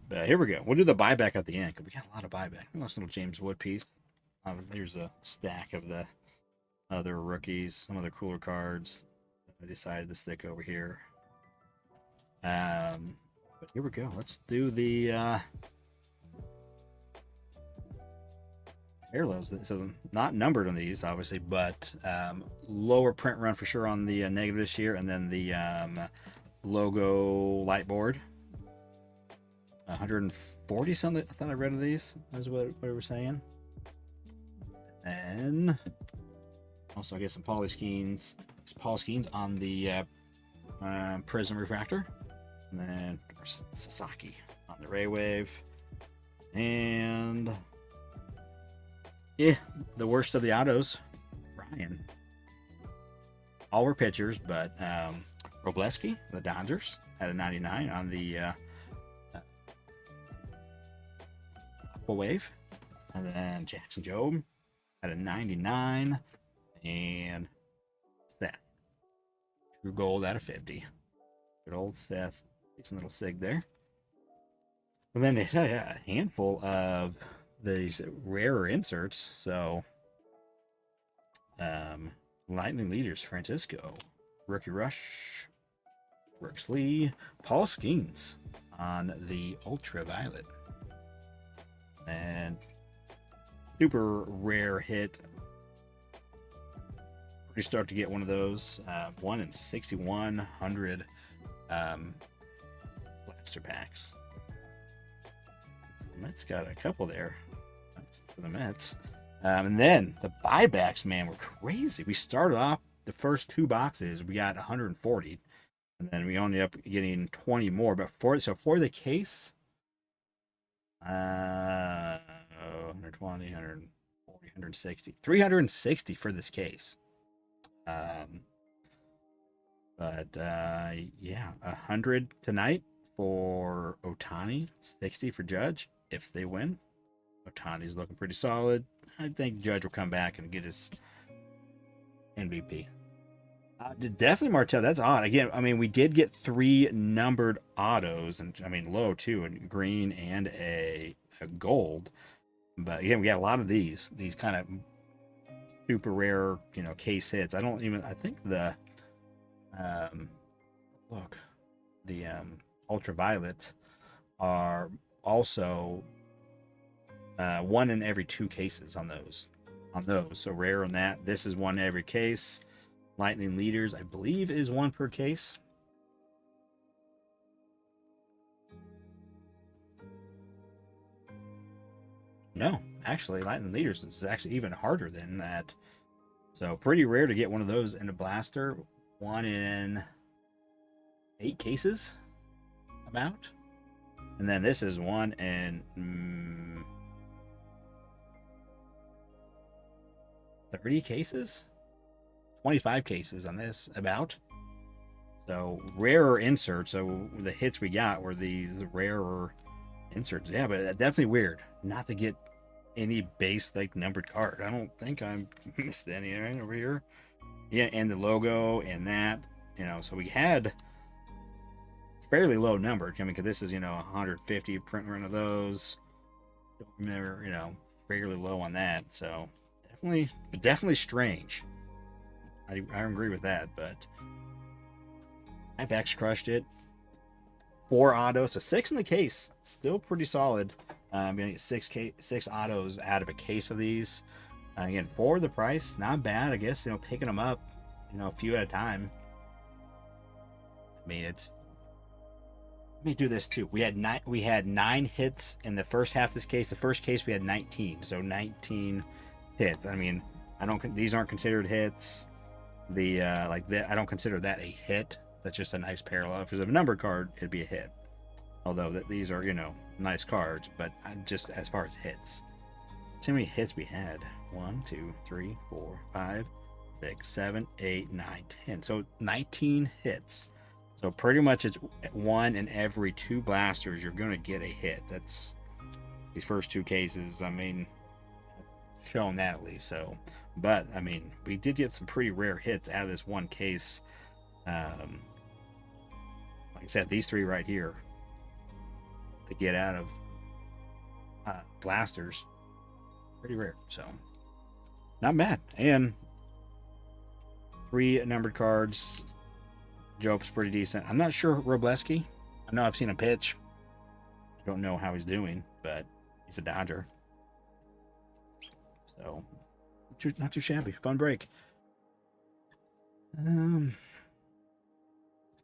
But here we go. We'll do the buyback at the end because we got a lot of buyback. Nice little James Wood piece. There's a stack of the other rookies, some other cooler cards that I decided to stick over here. But here we go. Let's do the parallels. So not numbered on these, obviously, but lower print run for sure on the negative this year, and then the logo light board. 140 something. I thought I read of these. That's what we were saying. And also, I get some Polyskeens. Polyskeens on the Prism Refractor. And then Sasaki on the Ray Wave. And yeah, the worst of the autos, Ryan. All were pitchers, but Robleski, the Dodgers, had a 99 on the Wave. And then Jackson Jobe had a 99. And Seth. True gold out of 50. Good old Seth. Decent little sig there. And then a handful of these rarer inserts. So, Lightning Leaders, Francisco. Rookie Rush. Brooks Lee. Paul Skeens on the Ultraviolet. And super rare hit. You start to get one of those 1 in 6,100 blaster packs. The Mets got a couple there. That's for the Mets. And then the buybacks, man, were crazy. We started off the first 2 boxes, we got 140, and then we only up getting 20 more. But for the case, 120, 140, 160, 360 for this case. Yeah, 100 tonight for Ohtani, 60 for Judge if they win. Ohtani's looking pretty solid. I think Judge will come back and get his MVP. Definitely Martell. That's odd. Again, I mean, we did get 3 numbered autos, and I mean low too, and green and a gold. But again, we got a lot of these kind of super rare, case hits. I think the ultraviolet are also one in every 2 cases on those. So rare on that. This is one in every case. Lightning leaders, I believe, is one per case. No, actually, lightning leaders is actually even harder than that. So pretty rare to get one of those in a blaster. One in 8 cases, about. And then this is one in 30 cases, 25 cases on this, about. So rarer inserts. So the hits we got were these rarer inserts. Yeah, but definitely weird not to get any base like numbered card. I don't think I missed any right over here. Yeah, and the logo and that, so we had fairly low numbered. I mean, because this is 150 print run of those. Don't remember, fairly low on that. So definitely strange. I agree with that, but IPAX crushed it. 4 autos, so 6 in the case. Still pretty solid. I'm gonna get 6 autos out of a case of these. Again, for the price, not bad. I guess picking them up, a few at a time. I mean, it's. Let me do this too. We had 9 hits in the first half of this case. The first case we had 19, so 19 hits. I mean, these aren't considered hits. I don't consider that a hit. That's just a nice parallel. If it was a numbered card, it'd be a hit. Although these are nice cards, but just as far as hits. Let's see how many hits we had. 1, 2, 3, 4, 5, 6, 7, 8, 9, 10. So 19 hits. So pretty much it's 1 in every 2 blasters you're going to get a hit. That's these first 2 cases. I mean, shown that at least. So, but I mean, we did get some pretty rare hits out of this one case. Like I said, these 3 right here to get out of blasters, pretty rare. So, not bad. And 3 numbered cards. Jope's pretty decent. I'm not sure Robleski. I know I've seen him pitch. I don't know how he's doing, but he's a Dodger. So, not too shabby. Fun break.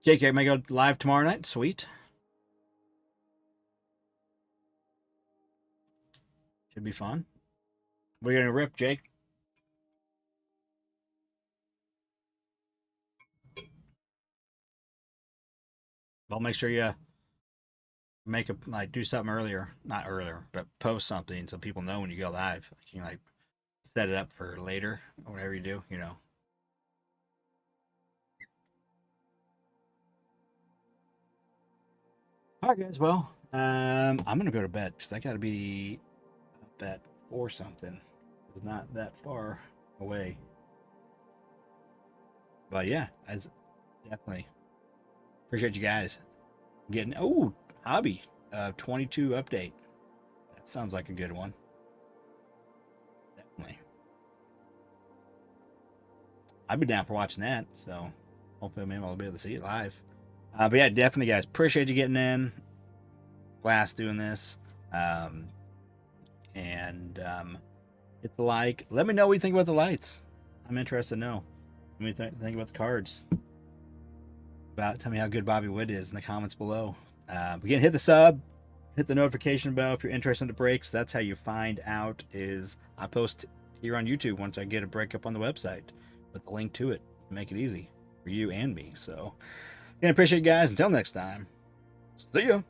Jake, I may go live tomorrow night. Sweet. Should be fun. We're gonna rip, Jake. I'll make sure you do something earlier, not earlier, but post something so people know when you go live. You can set it up for later or whatever you do. All right, guys. Well, I'm gonna go to bed because I gotta be up at 4 something. It's not that far away. But yeah, as definitely appreciate you guys getting hobby 22 update. That sounds like a good one. Definitely. I'd be down for watching that, so hopefully maybe I'll be able to see it live. But yeah, definitely, guys. Appreciate you getting in. Blast doing this. And hit the like. Let me know what you think about the lights. I'm interested to know. What do you think about the cards? Tell me how good Bobby Wood is in the comments below. Again, hit the sub, hit the notification bell if you're interested in the breaks. That's how you find out. Is I post here on YouTube once I get a break up on the website with the link to it to make it easy for you and me. So, again, appreciate you guys. Until next time, see ya.